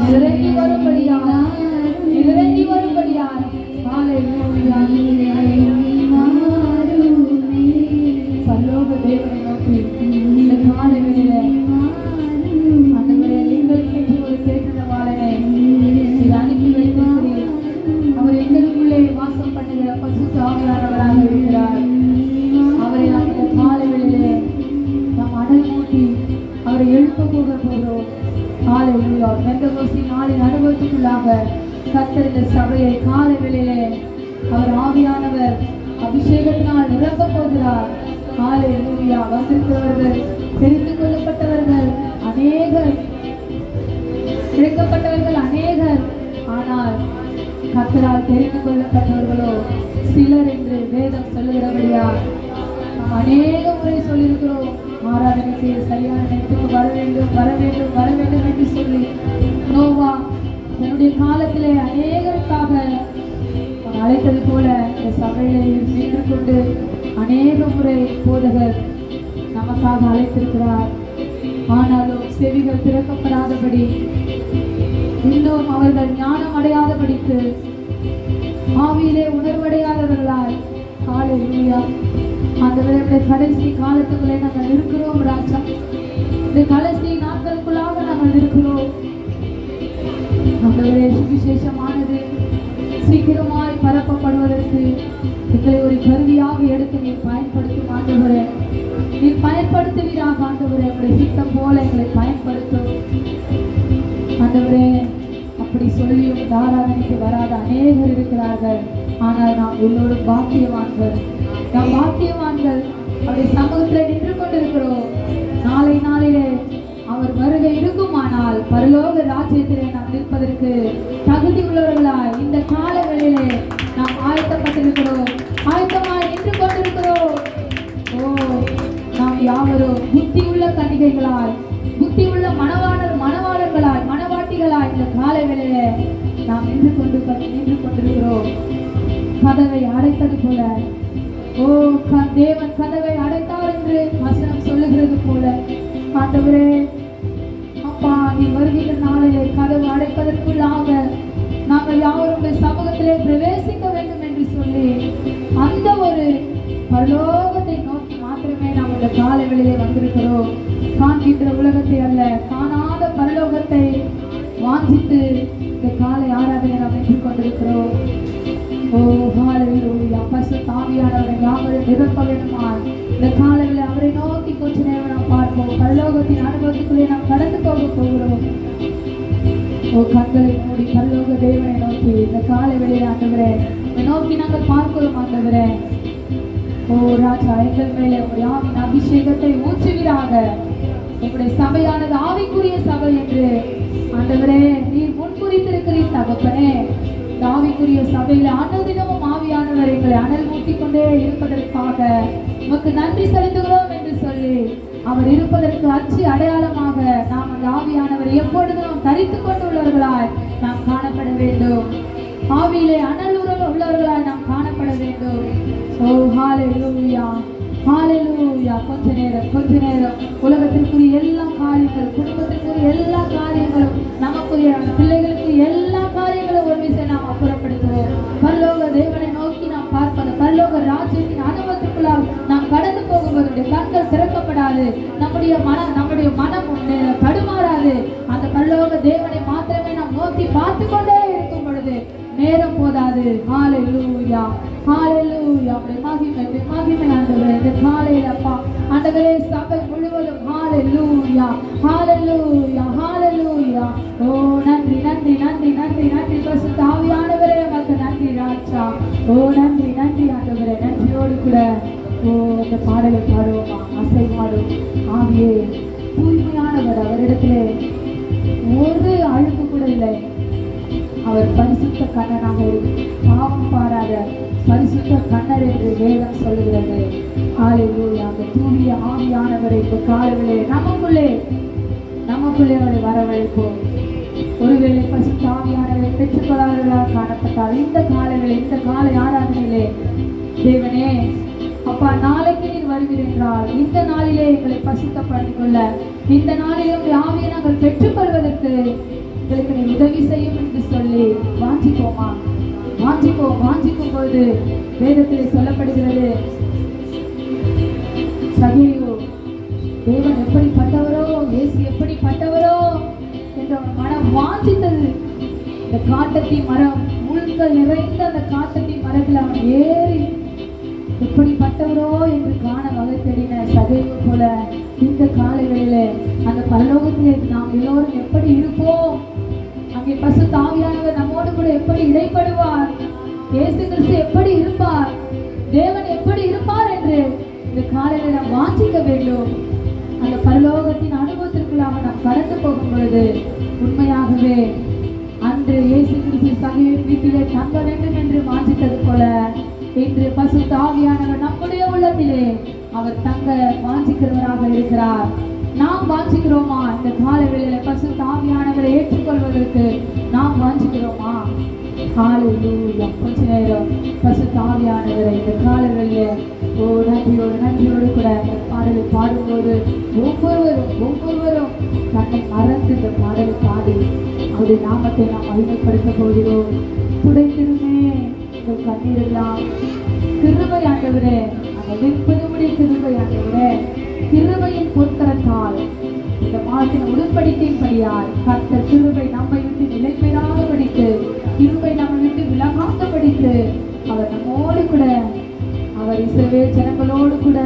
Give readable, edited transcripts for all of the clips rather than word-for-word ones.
இறங்கி வரும்படியாய் இறங்கி வரும்படியாய் ஹalleluya பரலோக தேவனை நோக்கி இந்த காலையிலே ஆண்டவரே எங்களுக்கு ஒரு கேட்கிற வாழனை நீர் அனுப்பி வைத்திருக்கிறீர். அவர் எங்களுக்குள்ளே வாசம் பண்ணுகிற பரிசுத்த ஆவியானவராக இருக்கிறார். அவரை நாம் இந்த காலையிலே நாம் அடல் மூட்டி அவரை எழுப்ப போகிறோம். ஹalleluya பெந்தகோஸ்து நாளின் அனுபவத்துக்குள்ளாக கர்த்தர் இந்த சபையை காலையிலே அவர் ஆவியானவர் அபிஷேகத்தினால் நிரப்ப போகிறார். ஹalleluya வந்திருக்கிறவர்கள் தெரிந்து கொள்ளப்பட்டவர்கள் அநேகர், இழைக்கப்பட்டவர்கள் அநேகர், ஆனால் கர்த்தரால் தெரிந்து கொள்ளப்பட்டவர்களோ சிலர் என்று வேதம் சொல்லுகிறபடியா நாம் அநேக முறை சொல்லியிருக்கிறோம். ஆராதனை செய்ய சரியான நேரத்துக்கு வர வேண்டும் வர வேண்டும் வர வேண்டும் என்று சொல்லி நோவா தன்னுடைய காலத்திலே அநேகருக்காக அழைத்தது போல இந்த சபையிலே நின்று கொண்டு அநேக முறை போதகர் நமக்காக அழைத்திருக்கிறார். ஆனாலும் செவிகள் திறக்கப்படாதபடி, இன்னும் அவர்கள் ஞானம் அடையாதபடிக்கு, ஆவியிலே உணர்வடையாதவர்களாய் ஹalleluya அந்த கடைசி காலத்துக்குள்ளே நாங்கள் இருக்கிறோம் ராஜா. இந்த கடைசி நாட்களுக்குள்ளாக நாங்கள் இருக்கிறோம். ஆண்டவரே சுவிசேஷமானது சீக்கிரமாய் பரப்பப்படுவதற்கு எங்களை ஒரு கருவியாக எடுத்து நீர் பயன்படுத்தும் ஆண்டவரே. நீர் பயன்படுத்துவீராக ஆண்டவரே. எங்களுடைய சித்தம் போல எங்களை பயன்படுத்தும் ஆண்டவரே. அப்படி சொல்லியும் ஆராதனைக்கு வராத அநேகர் இருக்கிறார்கள். ஆனால் நாம் எல்லோரும் பாக்கியவான்கள். நாம் பாக்கியவான்கள். அவருடைய சமூகத்தில் நின்று கொண்டிருக்கிறோம். நாளை நாளிலே அவர் வருகை இருக்குமானால் பரலோக ராஜ்யத்திலே நாம் நிற்பதற்கு தகுதி உள்ளவர்களாய் இந்த காலங்களிலே நாம் ஆயத்தப்பட்டிருக்கிறோம். ஆயத்தமாய் நின்று கொண்டிருக்கிறோம். நாம் யாவரும் புத்தி உள்ள கன்னிகைகளாய், புத்தி உள்ள மணவாளர்களாய், மணவாட்டிகளாய் இந்த காலங்களிலே நாம் நின்று கொண்டிருக்கிறோம். கதவை அடைத்தது போல, தேவன் கதவை அடைத்தார் என்று வசனம் சொல்லுகிறது போல ஆண்டவரே அப்பா, நீ வருகின்ற நாளிலே கதவு அடைப்பதற்குள்ளாக நாங்கள் யாவருடைய சமூகத்திலே பிரவேசிக்க வேண்டும் என்று சொல்லி அந்த ஒரு பரலோகத்தை நோக்கி மாத்திரமே நாம் இந்த காலவெளியிலே வந்திருக்கிறோம். காண்கின்ற உலகத்தை அல்ல, காணாத பரலோகத்தை வாஞ்சித்து இந்த காலை ஆராதனை நாம் நின்று கொண்டிருக்கிறோம். ஹalleluya பரிசுத்த ஆவியானவரை யாவரும் நிரப்ப வேண்டுமாய் இந்த காலையிலே அவரை நோக்கி கொஞ்ச நேரம் நாம் பார்ப்போம். பரலோகத்தின் அனுபவத்துக்குள்ளே நாம் கடந்து போகிறோம். கண்களை மூடி பரலோக தேவனை நோக்கி இந்த காலை வெளியே ஆண்டவரே நோக்கி நாங்கள் பார்க்கிறோம். ஆண்டவரே ராஜா, எங்கள் மேலே உங்களுடைய ஆவின் அபிஷேகத்தை ஊற்றுவீராக. உங்களுடைய சபையானது ஆவிக்குரிய சபை என்று ஆண்டவரே நீர் முன்குறித்திருக்கிறீர் தகப்பனே. ஆவிக்குரிய சபையில அனுதினமும் ஆவியானவர் எங்களை அனல் மூட்டிக் கொண்டே இருப்பதற்காக உமக்கு நன்றி செலுத்துகிறோம் என்று சொல்லி அவர் இருப்பதற்கு அச்சு அடையாளமாக நாம் அந்த ஆவியானவர் எப்பொழுதும் தரித்துக் கொண்டுள்ளவர்களாய் நாம் காணப்பட வேண்டும். ஆவியிலே அனல் உள்ளவர்களாய் நாம் காணப்பட வேண்டும். ஹalleluya ஹalleluya கொஞ்ச நேரம் உலகத்திற்குரிய எல்லா காரியங்களும், குடும்பத்திற்குரிய எல்லா காரியங்களும், நமக்குரிய பிள்ளைகளுக்கு எல்லா காரியங்களும் ஒரு விஷயம் நாம் அப்புறப்படுத்துவோம். பரலோக தேவனை நோக்கி நாம் பார்ப்பது, பரலோக ராஜ்யத்தின் அனுபவத்துக்குள்ளால் நாம் கடந்து போகும்போது கண்கள் திறக்கப்படாது, நம்முடைய மனம் தடுமாறாது. அந்த பரலோக தேவனை மாத்திரமே நாம் நோக்கி பார்த்து கொண்டே இருக்கும் பொழுது நேரம் போதாது. ஹalleluya ஹalleluya மகிமை ஆண்டவரே. இந்த காலையில அப்பா ஆண்டவரே சபை முழுவதும் ஹalleluya ஹalleluya ஹalleluya நன்றி நன்றி நன்றி நன்றி நன்றி பரிசுத்த ஆவியானவரே, உமக்கு நன்றி ராஜா. நன்றி நன்றி ஆண்டவரே. நன்றியோடு கூட இந்த பாடலை பாடுவோமா? அசைவாடும் ஆவியே தூய்மையானவர், அவரிடத்திலே ஒரு அழுக்கு கூட இல்லை. அவர் பரிசுத்த கண்ணனாக பாவம் பாராத பரிசுத்த கண்ணர் என்று வேதம் சொல்லுகிறது. ஹalleluya அந்த தூய ஆவியானவரை இந்த காலையிலே நமக்குள்ளே அவரை வரவழைப்போம். ஒருவேளை பரிசுத்த ஆவியானவரை பெற்றுக்கொள்ளாதவர்களாக காணப்பட்டால் இந்த காலையிலே, இந்த காலை ஆராதனையிலே தேவனே அப்பா, நாளைக்கு நீர் வருகிறீர்கள், இந்த நாளிலே எங்களை பரிசுத்தப்படுத்திக் கொள்ள, இந்த நாளிலே ஆவியை நாங்கள் பெற்றுக்கொள்வதற்கு எங்களுக்கு நீர் உதவி செய்யும் என்று சொல்லி வாஞ்சிப்போமா? வாஞ்சிக்கும் போது வேதத்திலே சொல்லப்படுகிறது, சகேயு தேவன் எப்படிப்பட்டவரோ, இயேசு எப்படிப்பட்டவரோ என்று அவன் மனம் வாஞ்சித்தது. இந்த காட்டத்தி மரம், முள்கள் நிறைந்த அந்த காட்டத்தி மரத்தில் அவன் ஏறி எப்படிப்பட்டவரோ என்று காண வகை தேடின சகேயு போல இந்த காலைகளிலே அந்த பரலோகத்திலே நாம் எல்லோரும் எப்படி இருப்போம்? அங்கே பரிசுத்த ஆவியானவர் நம்மோடு கூட எப்படி இடைப்படுவார்? இயேசு கிறிஸ்து எப்படி இருப்பார்? தேவன் எப்படி இருப்பார் என்று இந்த காலையில நாம் வாஞ்சிக்க வேண்டும். அந்த பரலோகத்தின் அனுபவத்திற்குள்ளாக நாம் கடந்து போகும் பொழுது உண்மையாகவே அன்று இயேசு கிறிஸ்து சகேயுவின் வீட்டிலே தங்க வேண்டும் என்று வாஞ்சித்தது போல இன்று பரிசுத்த ஆவியானவர் நம்முடைய உள்ளத்திலே அவர் தங்க வாஞ்சிக்கிறவராக இருக்கிறார். நாம் வாஞ்சிக்கிறோமா? இந்த கால வேளையில பரிசுத்த ஆவியானவரை ஏற்றுக்கொள்வதற்கு நாம் வாஞ்சிக்கிறோமா? ஹல்லேலூயா. கொஞ்ச நேரம் பரிசுத்த ஆவியானவரை இந்த கால வேளையில நன்றியோடு கூட இந்த பாடலை பாடும்போது ஒவ்வொருவரும் தன்னை மறந்து இந்த பாடலை பாடி அவருடைய நாமத்தை நாம் மகிமைப்படுத்த போகிறோம். துடைத்திருமே உங்கள் கண்ணீரெல்லாம். கிருபை ஆண்டவரே, அந்த வெப்பதுடைய கிருபை ஆண்டவரே, கிருபையின் பொற்கரத்தால் இந்த மாதத்தின் உடன்படிக்கையின்படியால் கர்த்தர் கிருபை நம்மை விட்டு நிலை பெறாதபடிக்கு, கிருபை நம்மை விட்டு விலகாதபடிக்கு அவர் நம்மோடு கூட, அவர் இஸ்ரவேல் ஜனங்களோடு கூட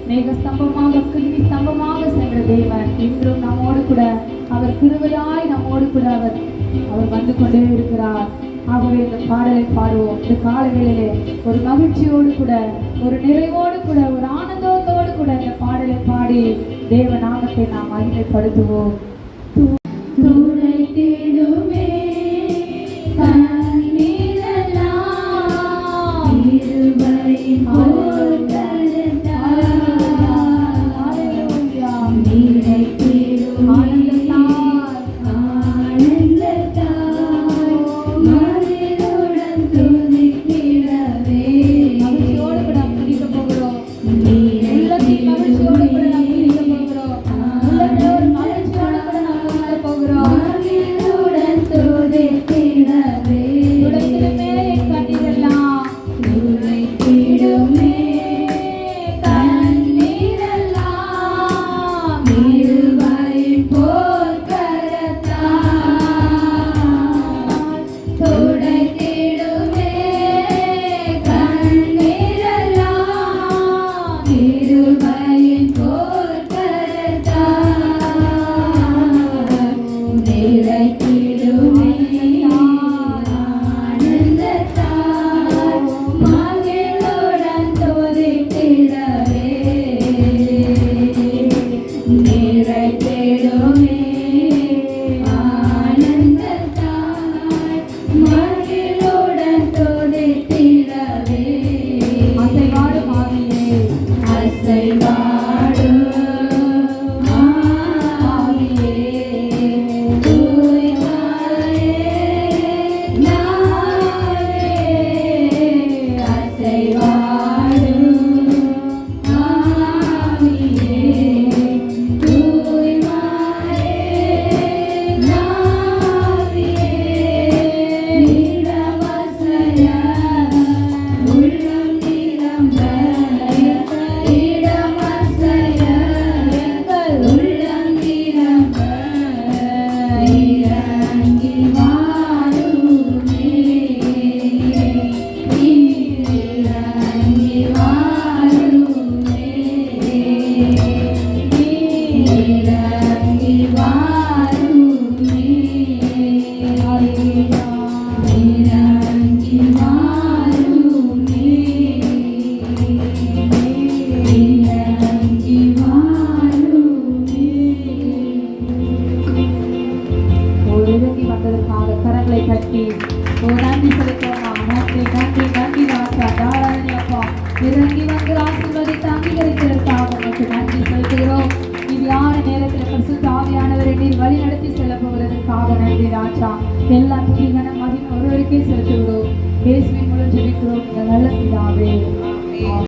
மேகஸ்தம்பமாக அக்கினி ஸ்தம்பமாக சென்ற தேவன் இன்றும் நம்மோடு கூட அவர் கிருபையாய் நம்மோடு கூட அவர் வந்து கொண்டே இருக்கிறார். ஆகவே இந்த பாடலை பாடுவோம். இந்த கால வேளையிலே ஒரு மகிழ்ச்சியோடு கூட, ஒரு நிறைவோடு கூட, ஒரு ஆனந்தத்தோடு கூட இந்த பாடலை பாடி தேவ நாமத்தை நாம் மகிமைப்படுத்துவோம்.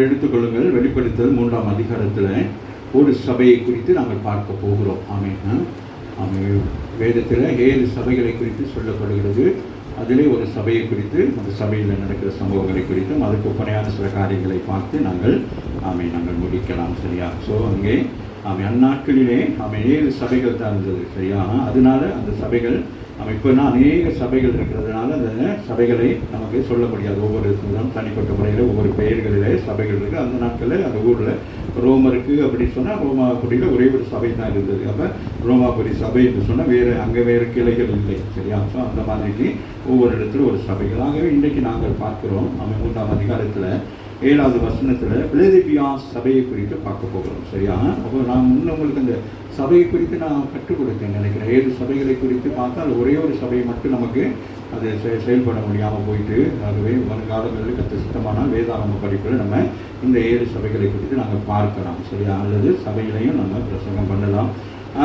எடுத்துக்கொள்ளுங்கள். வெளிப்படுத்தல் 3ஆம் அதிகாரத்தில் ஒரு சபையை குறித்து நாங்கள் பார்க்க போகிறோம். ஆமென். வேதத்தில் 7 சபைகளை குறித்து சொல்லப்படுகிறது. அதிலே ஒரு சபையை குறித்து, அந்த சபையில் நடக்கிற சம்பவங்களை குறித்தும் அதுக்கு ஒப்பனையான சில காரியங்களை பார்த்து நாங்கள் முடிக்கலாம். சரியா? ஸோ அங்கே அந்நாட்களிலே 7 சபைகள் தான் இருந்தது. சரியா? அதனால அந்த சபைகள் இப்போனா அநேக சபைகள் இருக்கிறதுனால அந்த சபைகளை நமக்கு சொல்ல முடியாது. ஒவ்வொரு தனிப்பட்ட முறையில் ஒவ்வொரு பெயர்களிலே சபைகள் இருக்குது. அந்த நாட்களில் அந்த ஊரில் ரோமருக்கு அப்படின்னு சொன்னால் ரோமாபுரியில் ஒரே ஒரு சபை தான் இருந்தது. அப்போ ரோமாபுரி சபை என்று சொன்னால் அங்கே வேறு கிளைகள் இல்லை. சரியா? ஸோ அந்த மாதிரிக்கு ஒவ்வொரு இடத்துல ஒரு சபைகள். ஆகவே இன்றைக்கு நாங்கள் பார்க்கிறோம் 3ஆம் அதிகாரத்தில் 7வது வசனத்தில் பிலதெல்பியா சபையை குறித்து பார்க்க போகிறோம். சரியா? அப்போ நான் உங்களுக்கு அந்த சபையை குறித்து நான் கற்றுக் கொடுத்தேன் நினைக்கிறேன். 7 சபைகளை குறித்து பார்த்தால் ஒரே ஒரு சபையை மட்டும் நமக்கு அது செயல்பட முடியாமல் போயிட்டு, ஆகவே வருங்காலங்களில் சுத்தமான வேதாரம்ப படிப்பில் நம்ம இந்த 7 சபைகளை குறித்து நாங்கள் பார்க்கலாம். சரியா? அல்லது சபைகளையும் நம்ம பிரசங்கம் பண்ணலாம்.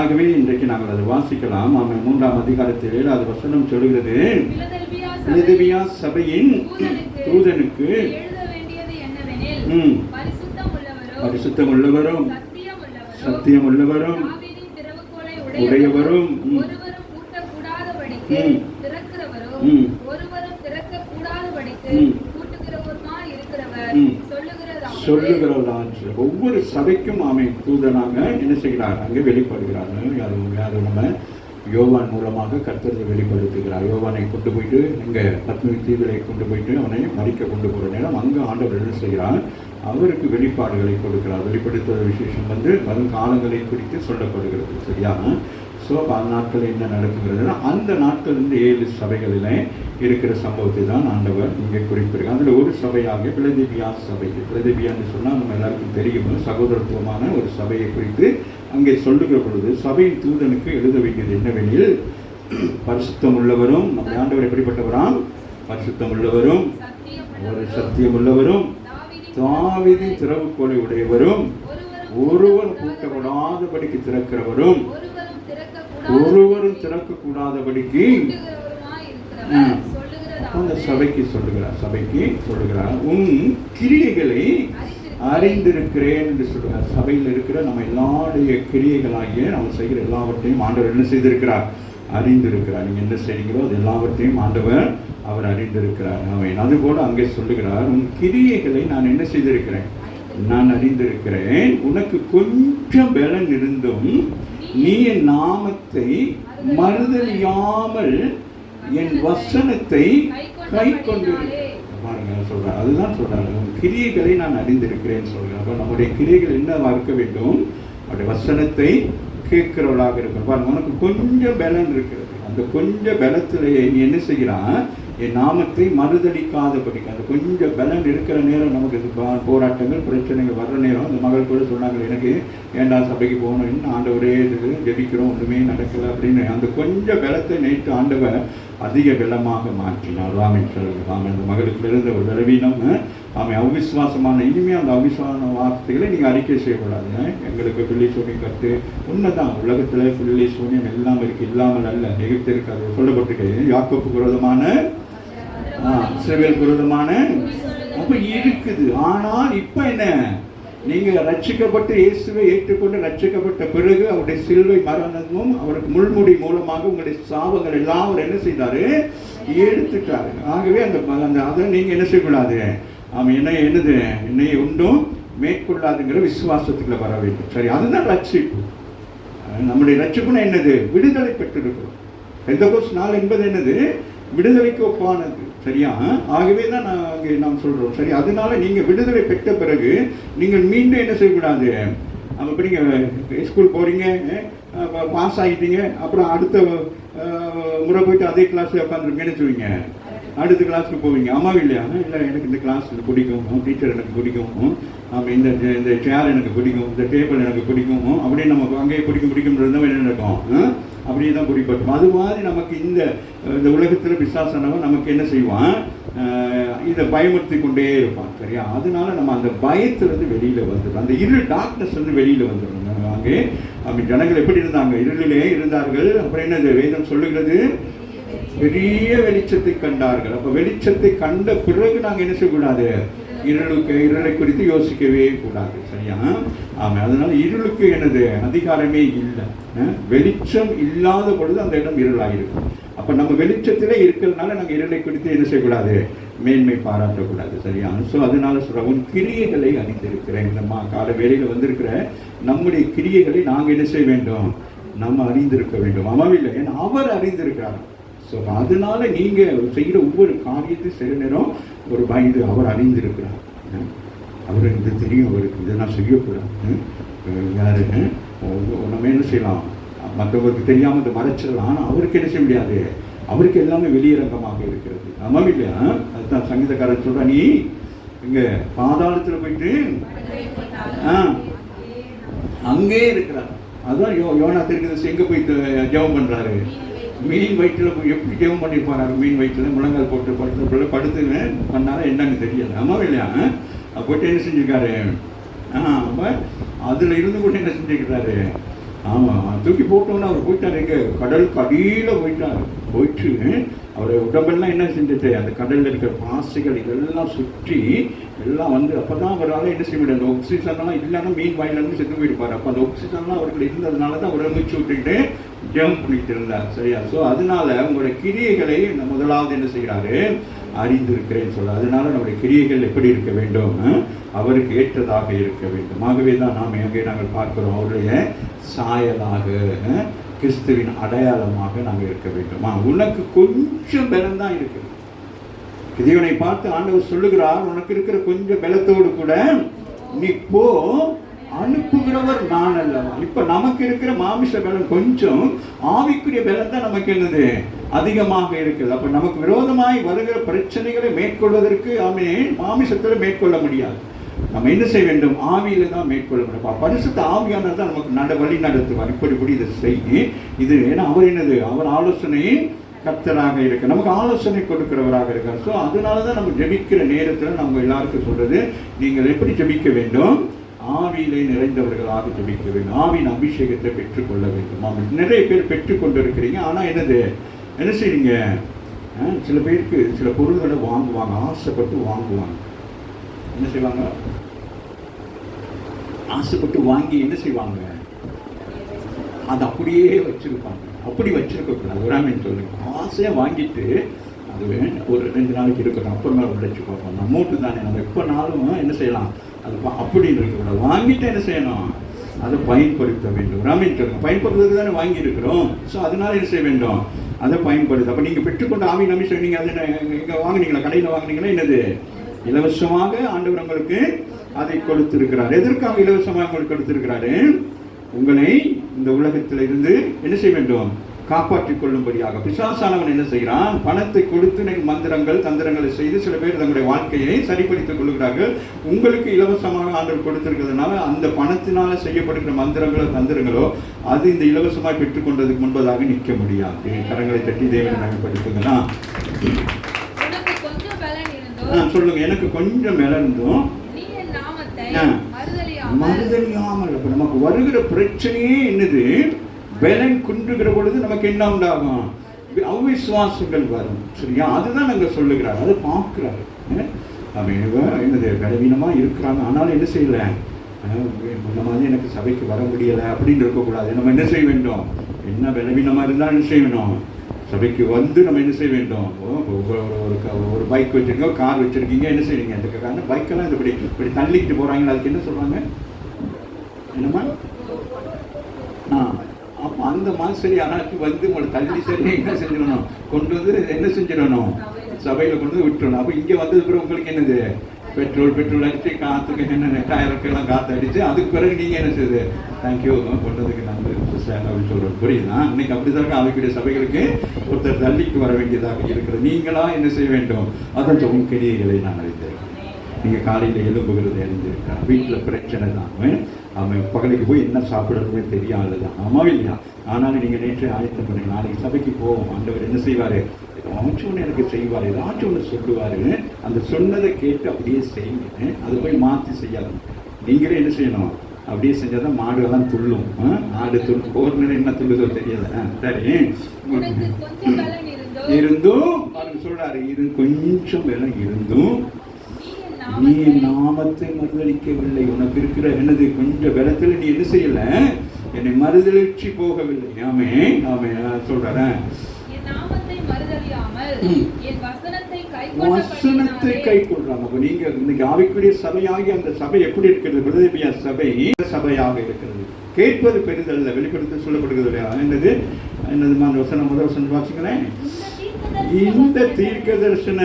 ஆகவே இன்றைக்கு நாங்கள் அதை வாசிக்கலாம். 3ஆம் அதிகாரத்தில் 7வது வசனம் சொல்கிறது, பிலதெல்பியா சபையின் தூதனுக்கு பரிசுத்தம் உள்ளவரும் சத்தியம் உள்ளவரும் உடையவரும் சொல்லுகிறதா ஒவ்வொரு சபைக்கும் தூதனாக என்ன செய்கிறார்? அங்கே வெளிப்படுகிறார். அது நம்ம யோவான் மூலமாக கர்த்தரை வெளிப்படுத்துகிறார். யோவானை கொண்டு போயிட்டு இங்கே பத்மி தீவுகளை கொண்டு போயிட்டு அவனை மறிக்க கொண்டு போகிற நேரம் அங்கே ஆண்டவர் என்ன செய்கிறார்? அவருக்கு வெளிப்பாடுகளை கொடுக்கிறார். வெளிப்படுத்துகிற விசேஷம் வரும் காலங்களை குறித்து சொல்லப்படுகிறது. சரியா? ஸோ நாட்கள் என்ன நடக்குங்கிறதுனா அந்த நாட்கள் 7 சபைகளில் இருக்கிற சம்பவத்தை தான் ஆண்டவர் இங்கே குறிப்பிடுகிறார். அதில் ஒரு சபையாக பிலதெல்பியா சபை. பிலதெல்பியான்னு சொன்னால் நம்ம எல்லாருக்கும் தெரியும், சகோதரத்துவமான ஒரு சபையை குறித்து அங்கே சொல்லுகிற பொழுது சபையின் தூதனுக்கு எழுத வேண்டியது என்னவெனில், பரிசுத்தம் உள்ளவரும், நம்ம ஆண்டவர் எப்படிப்பட்டவராம்? பரிசுத்தம் உள்ளவரும், ஒரு சத்தியம் உள்ளவரும், தாவீதின் திறவுகோலை உடையவரும், ஒருவரும் பூட்டக்கூடாதபடிக்கு திறக்கிறவரும், ஒருவரும் திறக்கக்கூடாதபடிக்கு அந்த சபைக்கு சொல்லுகிறார் உன் கிரியைகளை அறிந்திருக்கிறேன் என்று சொல்கிறார். சபையில் இருக்கிற நம்ம எல்லாருடைய கிரியைகளாகிய நம்ம செய்கிற எல்லாவற்றையும் ஆண்டவர் என்ன செய்திருக்கிறார்? அறிந்திருக்கிறார். நீங்க என்ன செய்கிறீங்களோ அது எல்லாவற்றையும் ஆண்டவர் அவர் அறிந்திருக்கிறார். அதுபோல அங்கே சொல்லுகிறார், உன் கிரியைகளை நான் என்ன செய்திருக்கிறேன்? நான் அறிந்திருக்கிறேன். உனக்கு கொஞ்சம் பலன் இருந்தும் நீ என் நாமத்தை மறுதலியாமல் என் வசனத்தை கை கொண்டு சொல்றார். அதுதான் சொல்றாரு, உன் கிரியைகளை நான் அறிந்திருக்கிறேன் சொல்றேன். அப்ப நம்முடைய கிரியைகள் என்னவா இருக்க வேண்டும்? அவருடைய வசனத்தை கேட்கிறவளாக இருக்கிற. உனக்கு கொஞ்சம் பலன் இருக்கிறது. அந்த கொஞ்சம் பலத்திலேயே நீ என்ன செய்கிறான்? என் நாமத்தை மறுதளிக்காதபடிக்கு. அந்த கொஞ்சம் பலன் இருக்கிற நேரம் நமக்கு போராட்டங்கள் பிரச்சனைகள் வர்ற நேரம் அந்த மகள் கூட சொன்னாங்க, எனக்கு ஏண்டா சபைக்கு போகணும், ஆண்டவரே இது ஜெபிக்கிறோம், ஒன்றுமே நடக்கலை அப்படின்னு. அந்த கொஞ்சம் பலத்தை நேற்று ஆண்டவர் அதிக பலமாக மாற்றினார். ராமன் சொல்லுங்க, அந்த மகளுக்கு இருந்த ஒரு பலவீனம் அவிசுவாசமான, இனிமேல் அந்த அவிசுவாச வார்த்தைகளை நீங்கள் அறிக்கை செய்யக்கூடாது. எங்களுக்கு பிள்ளை சூனியம் கட்டு உண்மைதான், உலகத்தில் பிள்ளை சூனியம் எல்லாம் இருக்கு, இல்லாமல் அல்ல, நிகழ்த்திருக்காது சொல்லப்பட்டிருக்கு. யாக்கோப்புக்கு விரோதமான, இஸ்ரவேலுக்கு விரோதமான அப்ப இருக்குது. ஆனால் இப்ப என்ன, நீங்க ரட்சிக்கப்பட்டு இயேசுவை ஏற்றுக்கொண்டு ரட்சிக்கப்பட்ட பிறகு அவருடைய சிலுவை மரணமும் அவருக்கு முள்முடி மூலமாக உங்களுடைய சாபங்கள் எல்லாம் அவர் என்ன செய்தாரு? எடுத்துட்டாரு. ஆகவே அந்த அதை நீங்க என்ன செய்யக்கூடாது? என்னை ஒன்றும் மேற்கொள்ளாதுங்கிற விசுவாசத்துக்குள்ள வர வேண்டும். சரி, அதுதான் ரட்சிப்பு. நம்முடைய ரட்சிப்புனா என்னது? விடுதலை பெற்றிருக்கிறோம். பெந்தெகோஸ்து நாள் என்பது என்னது? விடுதலைக்கு ஒப்பானது. சரியா? ஆகவே தான் நாம் சொல்றோம். சரி, அதனால நீங்க விடுதலை பெற்ற பிறகு நீங்கள் மீண்டும் என்ன செய்யக்கூடாது? இப்போ நீங்கள் ஸ்கூல் போறீங்க, பாஸ் ஆகிட்டீங்க, அப்புறம் அடுத்த முறை போயிட்டு அதே கிளாஸ்ல உட்காந்துருக்கீங்கன்னு சொல்லுவீங்க, அடுத்த கிளாஸுக்கு போவீங்க. அம்மாவும் இல்லையா? இல்லை, எனக்கு இந்த கிளாஸ் பிடிக்கும், டீச்சர் எனக்கு பிடிக்கும், இந்த சேர் எனக்கு பிடிக்கும், இந்த டேபிள் எனக்கு பிடிக்கும் அப்படின்னு நமக்கு அங்கேயே பிடிக்கும்ன்றது என்ன நடக்கும்? அப்படியே தான் குறிப்பிட்டோம். அது மாதிரி நமக்கு இந்த உலகத்தில் பிசாசானவன் நமக்கு என்ன செய்வான்? இதை பயமுறுத்தி கொண்டே இருப்பான். சரியா? அதனால நம்ம அந்த பயத்திலிருந்து வெளியில வந்துடும், அந்த இருள் டார்க்னஸ் வந்து வெளியில வந்துடும். அங்கே ஜனங்கள் எப்படி இருந்தாங்க? இருளிலே இருந்தார்கள். அப்புறம் என்ன வேதம் சொல்லுகிறது? பெரிய வெளிச்சத்தை கண்டார்கள். அப்ப வெளிச்சத்தை கண்ட பிறகு நாங்க என்ன செய்யக்கூடாது? இருளை குறித்து யோசிக்கவே கூடாது. சரியா? ஆமா. அதனால இருளுக்கு எனது அதிகாரமே இல்லை. வெளிச்சம் இல்லாத பொழுது அந்த இடம் இருளாயிருக்கும். அப்ப நம்ம வெளிச்சத்திலே இருக்கிறதுனால நாங்க இருளை குறித்து என்ன செய்யக்கூடாது? மேன்மை பாராட்டக்கூடாது. சரியா? ஸோ அதனால சொல்ற உன் கிரியைகளை அறிந்திருக்கிறேன். இந்த கால வேளையில வந்திருக்கிற நம்முடைய கிரியைகளை நாங்க என்ன செய்ய வேண்டும்? நம்ம அறிந்திருக்க வேண்டும். அவமில்லை, ஏன்னா அவர் அறிந்திருக்கிறார். ஸோ அதனால நீங்க செய்கிற ஒவ்வொரு காரியத்தையும் சில நேரம் ஒரு பயந்து அவர் அறிந்திருக்கிறார். அவருக்கு இது தெரியும், அவருக்கு இதை நான் செய்யக்கூடாது. யாருன்னு நம்ம என்ன செய்யலாம்? மற்றவருக்கு தெரியாமல் இதை மறைச்சிடலாம். ஆனால் அவருக்கு என்ன செய்ய முடியாது? அவருக்கு எல்லாமே வெளியரங்கமாக இருக்கிறது. ஆமாம் இல்லையா? அதுதான் சங்கீதக்காரர் சொல்றா, நீ இங்க பாதாளத்தில் போயிட்டு அங்கே இருக்கிறார். அதுதான் யோனா தீர்க்கதரிசி எங்க போய் ஜெபம் பண்றாரு? மீன் வயிற்றுல போய் எப்படி ஜெபம் பண்ணிருப்பாரு? மீன் வயிற்றுல முழங்கால் போட்டு படுத்து பண்ணாரா என்னன்னு தெரியல. ஆமாம் இல்லையா? போயிட்டு என்ன செஞ்சிருக்காரு? அப்ப அதுல இருந்து கூட என்ன செஞ்சுக்கிறாரு? ஆமா, தூக்கி போட்டோன்னு அவர் போயிட்டாரு. எங்க கடலுக்கு அடியில போயிட்டு அவருடைய உடம்பெல்லாம் என்ன செஞ்சுட்டு அந்த கடல்ல இருக்கிற பாசிகள் இதெல்லாம் சுற்றி எல்லாம் வந்து அப்பதான் அவரால் என்ன செய்ய முடியாது? அந்த ஆக்சிஜன்லாம் இல்லைன்னா மீன் வாயிலிருந்து செத்து போயிருப்பாரு. அப்போ அந்த ஆக்சிஜன்லாம் அவர்கள் இருந்ததுனால தான் அவரை மூச்சு விட்டுக்கிட்டு ஜம்ப் பண்ணிட்டு இருந்தார். சரியா? ஸோ அதனால உங்களுடைய கிரியைகளை முதலாவது என்ன செய்கிறாரு? அறிந்திருக்கிறேன்னு சொல்ல. அதனால நம்முடைய கிரியைகள் எப்படி இருக்க வேண்டும்? அவருக்கு ஏற்றதாக இருக்க வேண்டும். ஆகவே தான் நாம் எங்கே நாங்கள் பார்க்கிறோம், அவருடைய சாயலாக கிறிஸ்துவின் அடையாளமாக நாங்கள் இருக்க வேண்டுமா? உனக்கு கொஞ்சம் பலம் தான் இருக்கு. இதைவனை பார்த்து ஆண்டவர் சொல்லுகிறார், உனக்கு இருக்கிற கொஞ்சம் பலத்தோடு கூட நீ போ, அனுப்புகிறவர் நான் அல்லவா. இப்ப நமக்கு இருக்கிற மாமிச பலம் கொஞ்சம், ஆவிக்குரிய பலம் தான் நமக்கு என்னது அதிகமாக இருக்குது. அப்ப நமக்கு விரோதமாய் வருகிற பிரச்சனைகளை மேற்கொள்வதற்கு மாமிசத்தில் மேற்கொள்ள முடியாது. நம்ம என்ன செய்ய வேண்டும்? ஆவியில தான் மேற்கொள்ள முடியும். பரிசுத்த ஆவியானவர் தான் நமக்கு வழி நடத்துவார். இப்படி இதை செய்ய இது ஏன்னா அவர் என்னது? அவர் ஆலோசனையின் கர்த்தராக இருக்க, நமக்கு ஆலோசனை கொடுக்கிறவராக இருக்கார். ஸோ அதனாலதான் நம்ம ஜெபிக்கிற நேரத்தில் நம்ம எல்லாருக்கும் சொல்றது, நீங்கள் எப்படி ஜெபிக்க வேண்டும்? ஆவியிலே நிறைந்தவர்களாக ஜெபிக்க வேண்டும். ஆவியின் அபிஷேகத்தை பெற்றுக்கொள்ள வேண்டும். நிறைய பேர் பெற்றுக்கொண்டு இருக்கிறீங்க. ஆனா என்னது என்ன செய்றீங்க? சில பேருக்கு சில பொருள்களை வாங்குவாங்க, ஆசைப்பட்டு வாங்குவாங்க. என்ன செய்வாங்க? ஆசைப்பட்டு வாங்கி என்ன செய்வாங்க? அது அப்படியே வச்சிருப்பாங்க. அப்படி வச்சிருக்க கூடாது. ஒரு ஆமீன் சொல்லுங்க. ஆசையா வாங்கிட்டு அது ஒரு 2 நாளைக்கு இருக்கட்டும், அப்புறமா உடைச்சு பார்ப்போம். நம்ம மூட்டு தானே, நம்ம எப்போனாலும் என்ன செய்யலாம்? அது அப்படின்னு இருக்கக்கூடாது. வாங்கிட்டு என்ன செய்யணும்? அதை பயன்படுத்த வேண்டும். ஆமீன் சொல்லுங்க. பயன்படுத்துறதுக்கு தானே வாங்கி இருக்கிறோம். ஸோ அதனால என்ன செய்ய வேண்டும்? அதை பயன்படுத்து. அப்ப நீங்க பெற்றுக்கொண்ட ஆவி நம்பி சொன்னீங்க, அதை எங்க வாங்கினீங்களா? கடையில் வாங்கினீங்களா? என்னது? இலவசமாக ஆண்டவர் உங்களுக்கு அதை கொடுத்திருக்கிறார். எதற்காக இலவசமாக உங்களுக்கு கொடுத்திருக்கிறாரு? உங்களை இந்த உலகத்தில் இருந்து என்ன செய்ய வேண்டும்? காப்பாற்றிக் கொள்ளும்படியாக. பிசாசானவன் என்ன செய்கிறான்? பணத்தை கொடுத்து மந்திரங்கள் தந்திரங்களை செய்து சில பேர் தங்களுடைய வாழ்க்கையை சரிப்படுத்திக் கொள்கிறார்கள். உங்களுக்கு இலவசமாக ஆண்டவர் கொடுத்திருக்கிறதுனால அந்த பணத்தினால செய்யப்படுகிற மந்திரங்களோ தந்திரங்களோ அது இந்த இலவசமாக பெற்றுக்கொண்டதுக்கு முன்பதாக நிற்க முடியாது. கரங்களை தட்டி தேவனை நகைப்படுத்துங்களா? சொல்லுங்க. எனக்கு கொஞ்சம் மேல இருந்தும் மறுதலியாமல். அப்ப நமக்கு வருகிற பிரச்சனையே என்னது? பலன் குன்றுகிற பொழுது நமக்கு என்ன உண்டாகும்? அவிசுவாசங்கள் வரும். சரியா? அதுதான் நாங்க சொல்லுகிறார். அதை பார்க்கிறாரு. என்னது? பலவீனமா இருக்கிறாங்க, ஆனாலும் என்ன செய்யல, இந்த மாதிரி எனக்கு சபைக்கு வர முடியல அப்படின்னு இருக்கக்கூடாது. நம்ம என்ன செய்ய வேண்டும்? என்ன பலவீனமா இருந்தாலும் என்ன செய்யணும்? சபைக்கு வந்து நம்ம என்ன செய்ய வேண்டும்? ஒரு பைக் வச்சிருக்கீங்க, கார் வச்சிருக்கீங்க, என்ன செய்றீங்க? அந்த காரணம் பைக்கெல்லாம் இப்படி தள்ளிக்கிட்டு போறாங்களா? அதுக்கு என்ன சொல்றாங்க? என்னமா? அப்போ அந்த மாதிரி சரி, ஆனால் வந்து உங்களை தள்ளி சரி என்ன செஞ்சிடணும்? கொண்டு வந்து என்ன செஞ்சிடணும்? சபையில கொண்டு வந்து விட்டுறணும். அப்போ இங்கே வந்தது பிறகு உங்களுக்கு என்னது? பெட்ரோல் அடிச்சு காற்றுக்கு என்ன டயருக்கெல்லாம் காற்று அடிச்சு அதுக்கு பிறகு நீங்கள் என்ன செய்யுது? தேங்க்யூ கொண்டதுக்கு நன்றி அப்படின்னு சொல்கிறோம். புரியுதுன்னா? இன்னைக்கு அப்படிதான் அவைக்குரிய சபைகளுக்கு ஒருத்தர் தள்ளிக்கு வர வேண்டியதாக இருக்கிறது. நீங்களா என்ன செய்ய வேண்டும்? அதான் உங்கள் கிரியைகளை நான் அறிந்திருக்கேன். நீங்கள் காலையில் எழும்புகிறது அறிந்திருக்கிறேன். வீட்டில் பிரச்சனை தான். அவன் பகலுக்கு போய் என்ன சாப்பிடறதுமே தெரியாதுதான். ஆமாம் இல்லையா? ஆனாலும் நீங்கள் நேற்று ஆயத்தம் பண்ணுங்க, நாளைக்கு சபைக்கு போவோம். ஆண்டவர் என்ன செய்வார்? ஏதாச்சும் ஒன்று எனக்கு செய்வார், ஏதாச்சும் ஒன்று சொல்லுவார். அந்த சொன்னதை கேட்டு அப்படியே செய்யுங்க. அது போய் மாற்றி செய்யாது. நீங்களே என்ன செய்யணும்? அப்படியே செஞ்சாதான் மாடுகள்லாம் துள்ளும். ஆடு துள்ளும். ஒரு நேரம் என்ன துள்ளுதோ தெரியல. சரி. இருந்தும் பாருங்க சொல்றாரு, கொஞ்சம் விலை இருந்தும் நீ என் நாமத்தை மறுதளிக்கவில்லை. உனக்கு இருக்கிற என்னது கொஞ்சம் பலத்தில் நீ என்ன செய்யல, என்னை மறுதளிச்சு போகவில்லை. ஆமே ஆமே சொல்ற வசனத்தை கை கொள்றாங்க. அப்ப நீங்க இன்னைக்கு ஆவிக்குரிய சபையாகி அந்த சபை எப்படி இருக்கிறது? பிரதேபியா சபை சபையாக இருக்கிறது. கேட்பது பெரிதல்ல, வெளிப்படுத்த சொல்லப்படுகிறது இல்லையா? என்னது என்னதுமா அந்த வசனம், முதல் வசனம் வாசிக்கிறேன். இந்த தீர்க்க தரிசன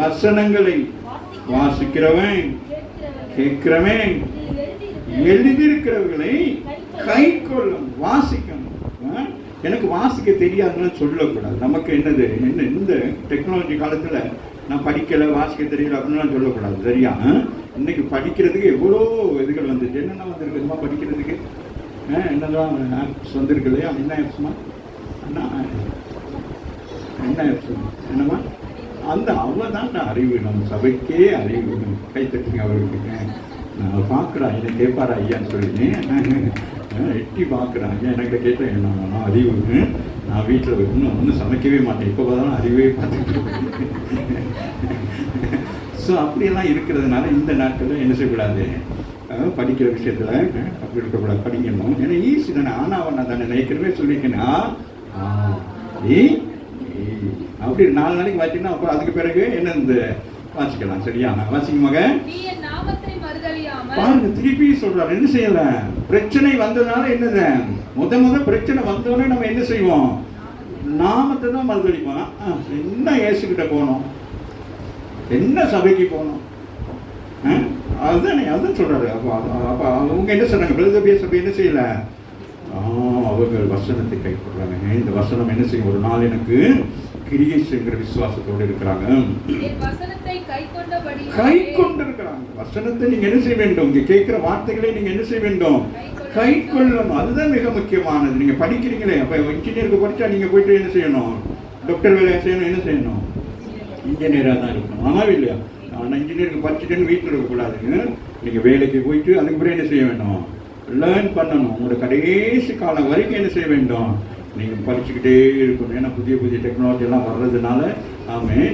வசனங்களை வாசிக்கிறவன் கேட்கிறவன் எழுதியிருக்கிறவர்களை கை கொள்ளும். வாசிக்கணும். எனக்கு வாசிக்க தெரியாதுன்னு சொல்லக்கூடாது. நமக்கு என்னது என்ன இந்த டெக்னாலஜி காலத்துல நான் படிக்கல, வாசிக்க தெரியல அப்படின்லாம் சொல்லக்கூடாது. சரியா? இன்னைக்கு படிக்கிறதுக்கு எவ்வளோ இதுகள் வந்துச்சு. என்னென்ன வந்துருக்குதுமா படிக்கிறதுக்கு? என்னதான் ஆப்ஸ் வந்துருக்கு இல்லையா? என்ன ஆப்ஸ்மா? என்ன ஆப்ஸ்? என்னம்மா அந்த அவ்வளோதான் அறிவு. நம்ம சபைக்கே அறிவு. கைத்தட்டுங்க அவருக்கு. நான் பார்க்குறேன், என்னை கேட்பாரா ஐயான்னு சொல்லி எட்டி பார்க்குறேன். ஐயா எனக்கு கேட்டேன், நான் அறிவு. நான் வீட்டில் ஒன்றும் சமைக்கவே மாட்டேன், இப்போ தான் அறிவே பார்த்துட்டு. ஸோ அப்படியெல்லாம் இருக்கிறதுனால இந்த நாட்களில் என்ன செய்யக்கூடாது, படிக்கிற விஷயத்தில் அப்படி இருக்கக்கூடாது, படிக்கணும். ஏன்னா ஈஸி தானே, ஆனாவண்ணா தானே. ஏற்கனவே சொல்லியிருக்கேன்னா அப்படி 4 நாளைக்கு வாசிக்கணும். அப்போ அதுக்கு பிறகு என்ன இந்த வாசிக்கலாம். சரியா? வாசிக்க மகன் பாருங்க, திருப்பி சொல்றாரு. என்ன செய்யல, பிரச்சனை வந்ததுனால என்னது, முத பிரச்சனை வந்தோடனே நம்ம என்ன செய்வோம், நாமத்தை தான் மறுதளிப்போம். என்ன இயேசுகிட்ட போனோம், என்ன சபைக்கு போனோம், அதுதானே அதுதான் சொல்றாரு. அப்ப அவங்க என்ன சொன்னாங்க, பிரதேபியா சபை என்ன செய்யல, அவங்க வசனத்தை கை கொள்றாங்க. இந்த வசனம் என்ன செய்யும், ஒரு நாள் எனக்கு கிரியை செய்கிற விசுவாசத்தோடு இருக்கிறாங்க. கை கொண்டு இருக்கிறாங்க. வசனத்தை நீங்க என்ன செய்ய வேண்டும், இங்க கேட்கிற வார்த்தைகளை நீங்க என்ன செய்ய வேண்டும், கை கொள்ளணும். அதுதான் மிக முக்கியமானது. நீங்க படிக்கிறீங்களே, அப்ப இன்ஜினியருக்கு படிச்சா நீங்க போயிட்டு என்ன செய்யணும், டாக்டர் வேலையை செய்யணும், என்ன செய்யணும், இன்ஜினியரா தான் இருக்கணும். ஆமாவே இல்லையா? நான் இன்ஜினியருக்கு படிச்சுட்டேன்னு வீட்டில் இருக்கக்கூடாதுங்க. நீங்க வேலைக்கு போயிட்டு அதுக்கு பிறகு என்ன செய்ய வேண்டும், லேர்ன் பண்ணணும். உங்களோட கடைசி காலம் வரைக்கும் என்ன செய்ய வேண்டும், நீங்கள் படிச்சுக்கிட்டே இருக்கணும். ஏன்னா புதிய டெக்னாலஜி எல்லாம் வர்றதுனால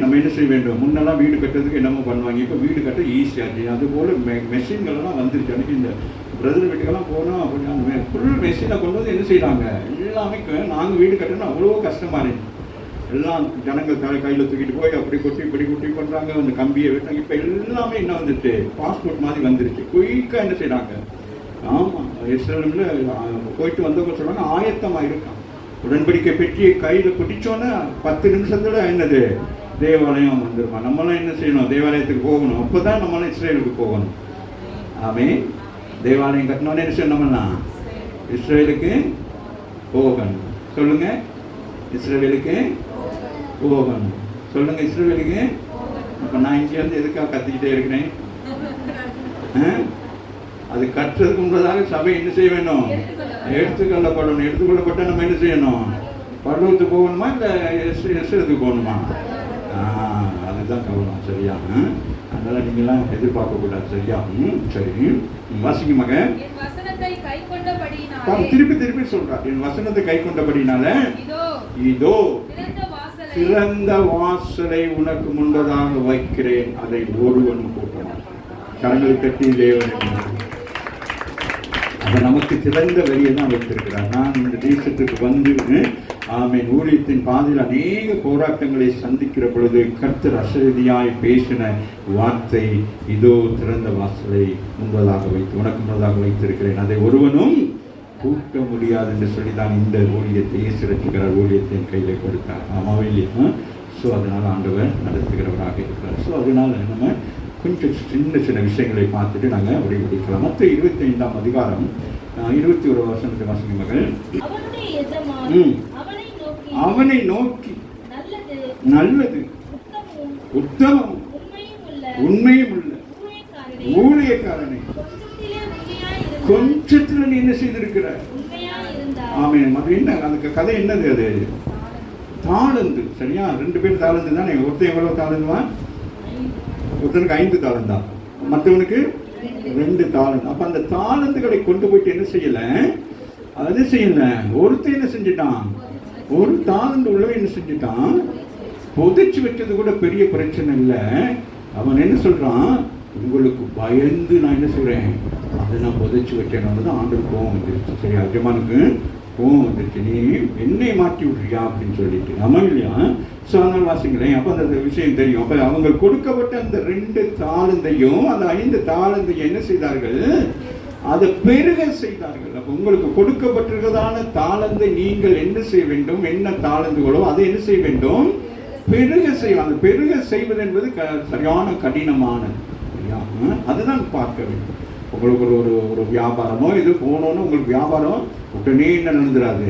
நம்ம என்ன செய்ய வேண்டும், முன்னெல்லாம் வீடு கட்டுறதுக்கு என்னமோ பண்ணுவாங்க, இப்போ வீடு கட்ட ஈஸியாச்சு. அதுபோல் மெஷின்கள்லாம் வந்துருச்சு. அன்றைக்கி இந்த பிரதர் வீட்டுக்கெல்லாம் போனோம் அப்படி அந்த ஃபுல் மெஷினை கொண்டு வந்து என்ன செய்கிறாங்க, எல்லாமே நாங்கள் வீடு கட்டணும் அவ்வளோ கஷ்டமாக இருந்துச்சு. எல்லாம் ஜனங்கள் கையில் தூக்கிட்டு போய் அப்படி கொட்டி இப்படி கொட்டி பண்ணுறாங்க, அந்த கம்பியை வெட்டாங்க. இப்போ எல்லாமே என்ன வந்துட்டு பாஸ்போர்ட் மாதிரி வந்துருச்சு. குயிக்காக என்ன செய்கிறாங்க. ஆமாம், இஸ்ரேலில் போயிட்டு வந்தவங்க சொல்கிறாங்க ஆயத்தமாக இருக்கான். உடன்படிக்கை பெட்டியை கையில் பிடிச்சோன்னே 10 நிமிஷத்துல என்னது தேவாலயம் வந்துருமா. நம்மளாம் என்ன செய்யணும், தேவாலயத்துக்கு போகணும். அப்போ தான் நம்மளாம் இஸ்ரேலுக்கு போகணும். ஆமே, தேவாலயம் கட்டினோன்னே என்ன செய்யணும், நம்மளாம் இஸ்ரேலுக்கு போகணும். சொல்லுங்க, இஸ்ரேலுக்கு போகணும். சொல்லுங்க, இஸ்ரேலுக்கு. இப்போ நான் இங்கே வந்து எதுக்காக கத்திக்கிட்டே இருக்கிறேன், அது கட்டுறதுக்கு முன்பதாக சபை என்ன செய்ய வேணும், எடுத்துக்கொள்ளப்படணும். எடுத்துக்கொள்ளப்பட்ட நம்ம என்ன செய்யணும், பருவத்துக்கு போகணுமா இல்லை எஸ்றதுக்கு போகணுமா? அதுதான் கவனம். சரியா? அதனால நீங்களாம் எதிர்பார்க்கக்கூடாது. சரியா? சரி, வாசிக்க மகன். திருப்பி சொல்றார், என் வசனத்தை கை கொண்டபடினால இதோ திறந்த வாசலை உனக்கு முன்பதாக வைக்கிறேன், அதை ஒருவனும் கூட்டணும். கரங்களை கட்டி தேவன் அதை நமக்கு திறந்த வழியை தான் வைத்திருக்கிறார். நான் இந்த தேசத்துக்கு வந்து ஆமீன் ஊழியத்தின் பாதையில் அநேக போராட்டங்களை சந்திக்கிற பொழுது கர்த்தர் அசதியாய் பேசின வார்த்தை, இதோ திறந்த வாசலை முன்பதாக வைத்து உனக்கு முன்பதாக வைத்திருக்கிறேன், அதை ஒருவனும் கூட்ட முடியாது என்று சொல்லி தான் இந்த ஊழியத்தை சிறப்புகிறார், ஊழியத்தின் கையில் கொடுத்தார். ஆமாவே இல்லையா? ஸோ அதனால் ஆண்டவர் நடத்துகிறவராக இருக்கிறார். ஸோ அதனால நம்ம கொஞ்சம் சின்ன விஷயங்களை பார்த்துட்டு நாங்கள் அப்படி முடிக்கலாம். மற்ற 25ஆம் அதிகாரம் 21 வருஷத்துக்கு வாசிக்கும் மகள். அவனை நோக்கி நல்லது உத்தமம் உண்மையும் உள்ள ஊழியக்காரனை கொஞ்சத்துல நீ என்ன செய்திருக்கிறார். ஆமீன். அது என்ன, அதுக்கு கதை என்னது, அது தாளந்து. சரியா? 2 பேர் தாளந்து தானே. ஒருத்தன் எவ்வளவு தாளந்துவான், ஒருத்தனுக்கு 5 தாளந்தா, மற்றவனுக்கு 2 தாளந்து. அப்ப அந்த தாளந்துகளை கொண்டு போயிட்டு என்ன செய்யல, அது செய்யல, ஒருத்தன் என்ன செஞ்சிட்டான், ஒரு தாளந்து உள்ள என்ன செஞ்சுட்டான், புதைச்சு வச்சது கூட பெரிய பிரச்சனை இல்லை. அவன் என்ன சொல்றான், உங்களுக்கு பயந்து நான் என்ன செய்றேன், அதை நான் புதைச்சு வச்சேன்னு தான் ஆண்டவர் கோவம் வந்துருச்சு. சரி, அஜமானுக்கு கோவம் வந்துருச்சு, நீ என்னை மாற்றி விட்றியா அப்படின்னு சொல்லிட்டு. ஆமா இல்லையா? ஸோ அதனால் வாசிங்களேன். அப்போ அந்த விஷயம் தெரியும். அப்போ அவங்க கொடுக்கப்பட்ட அந்த 2 தாளந்தையும் அந்த 5 தாளந்தையும் என்ன செய்தார்கள், அதை பெருக செய்தார்கள். அப்போ உங்களுக்கு கொடுக்கப்பட்டிருக்கிறதான தாளந்தை நீங்கள் என்ன செய்ய வேண்டும், என்ன தாளந்துகளோ அதை என்ன செய்ய வேண்டும், பெருக செய்யலாம். அந்த பெருக செய்வது என்பது சரியான கடினமானது. அதுதான் பார்க்க வேண்டும். உங்களுக்கு ஒரு வியாபாரமோ இது போனோன்னு உங்களுக்கு வியாபாரம் உடனே என்ன நடந்துடாது.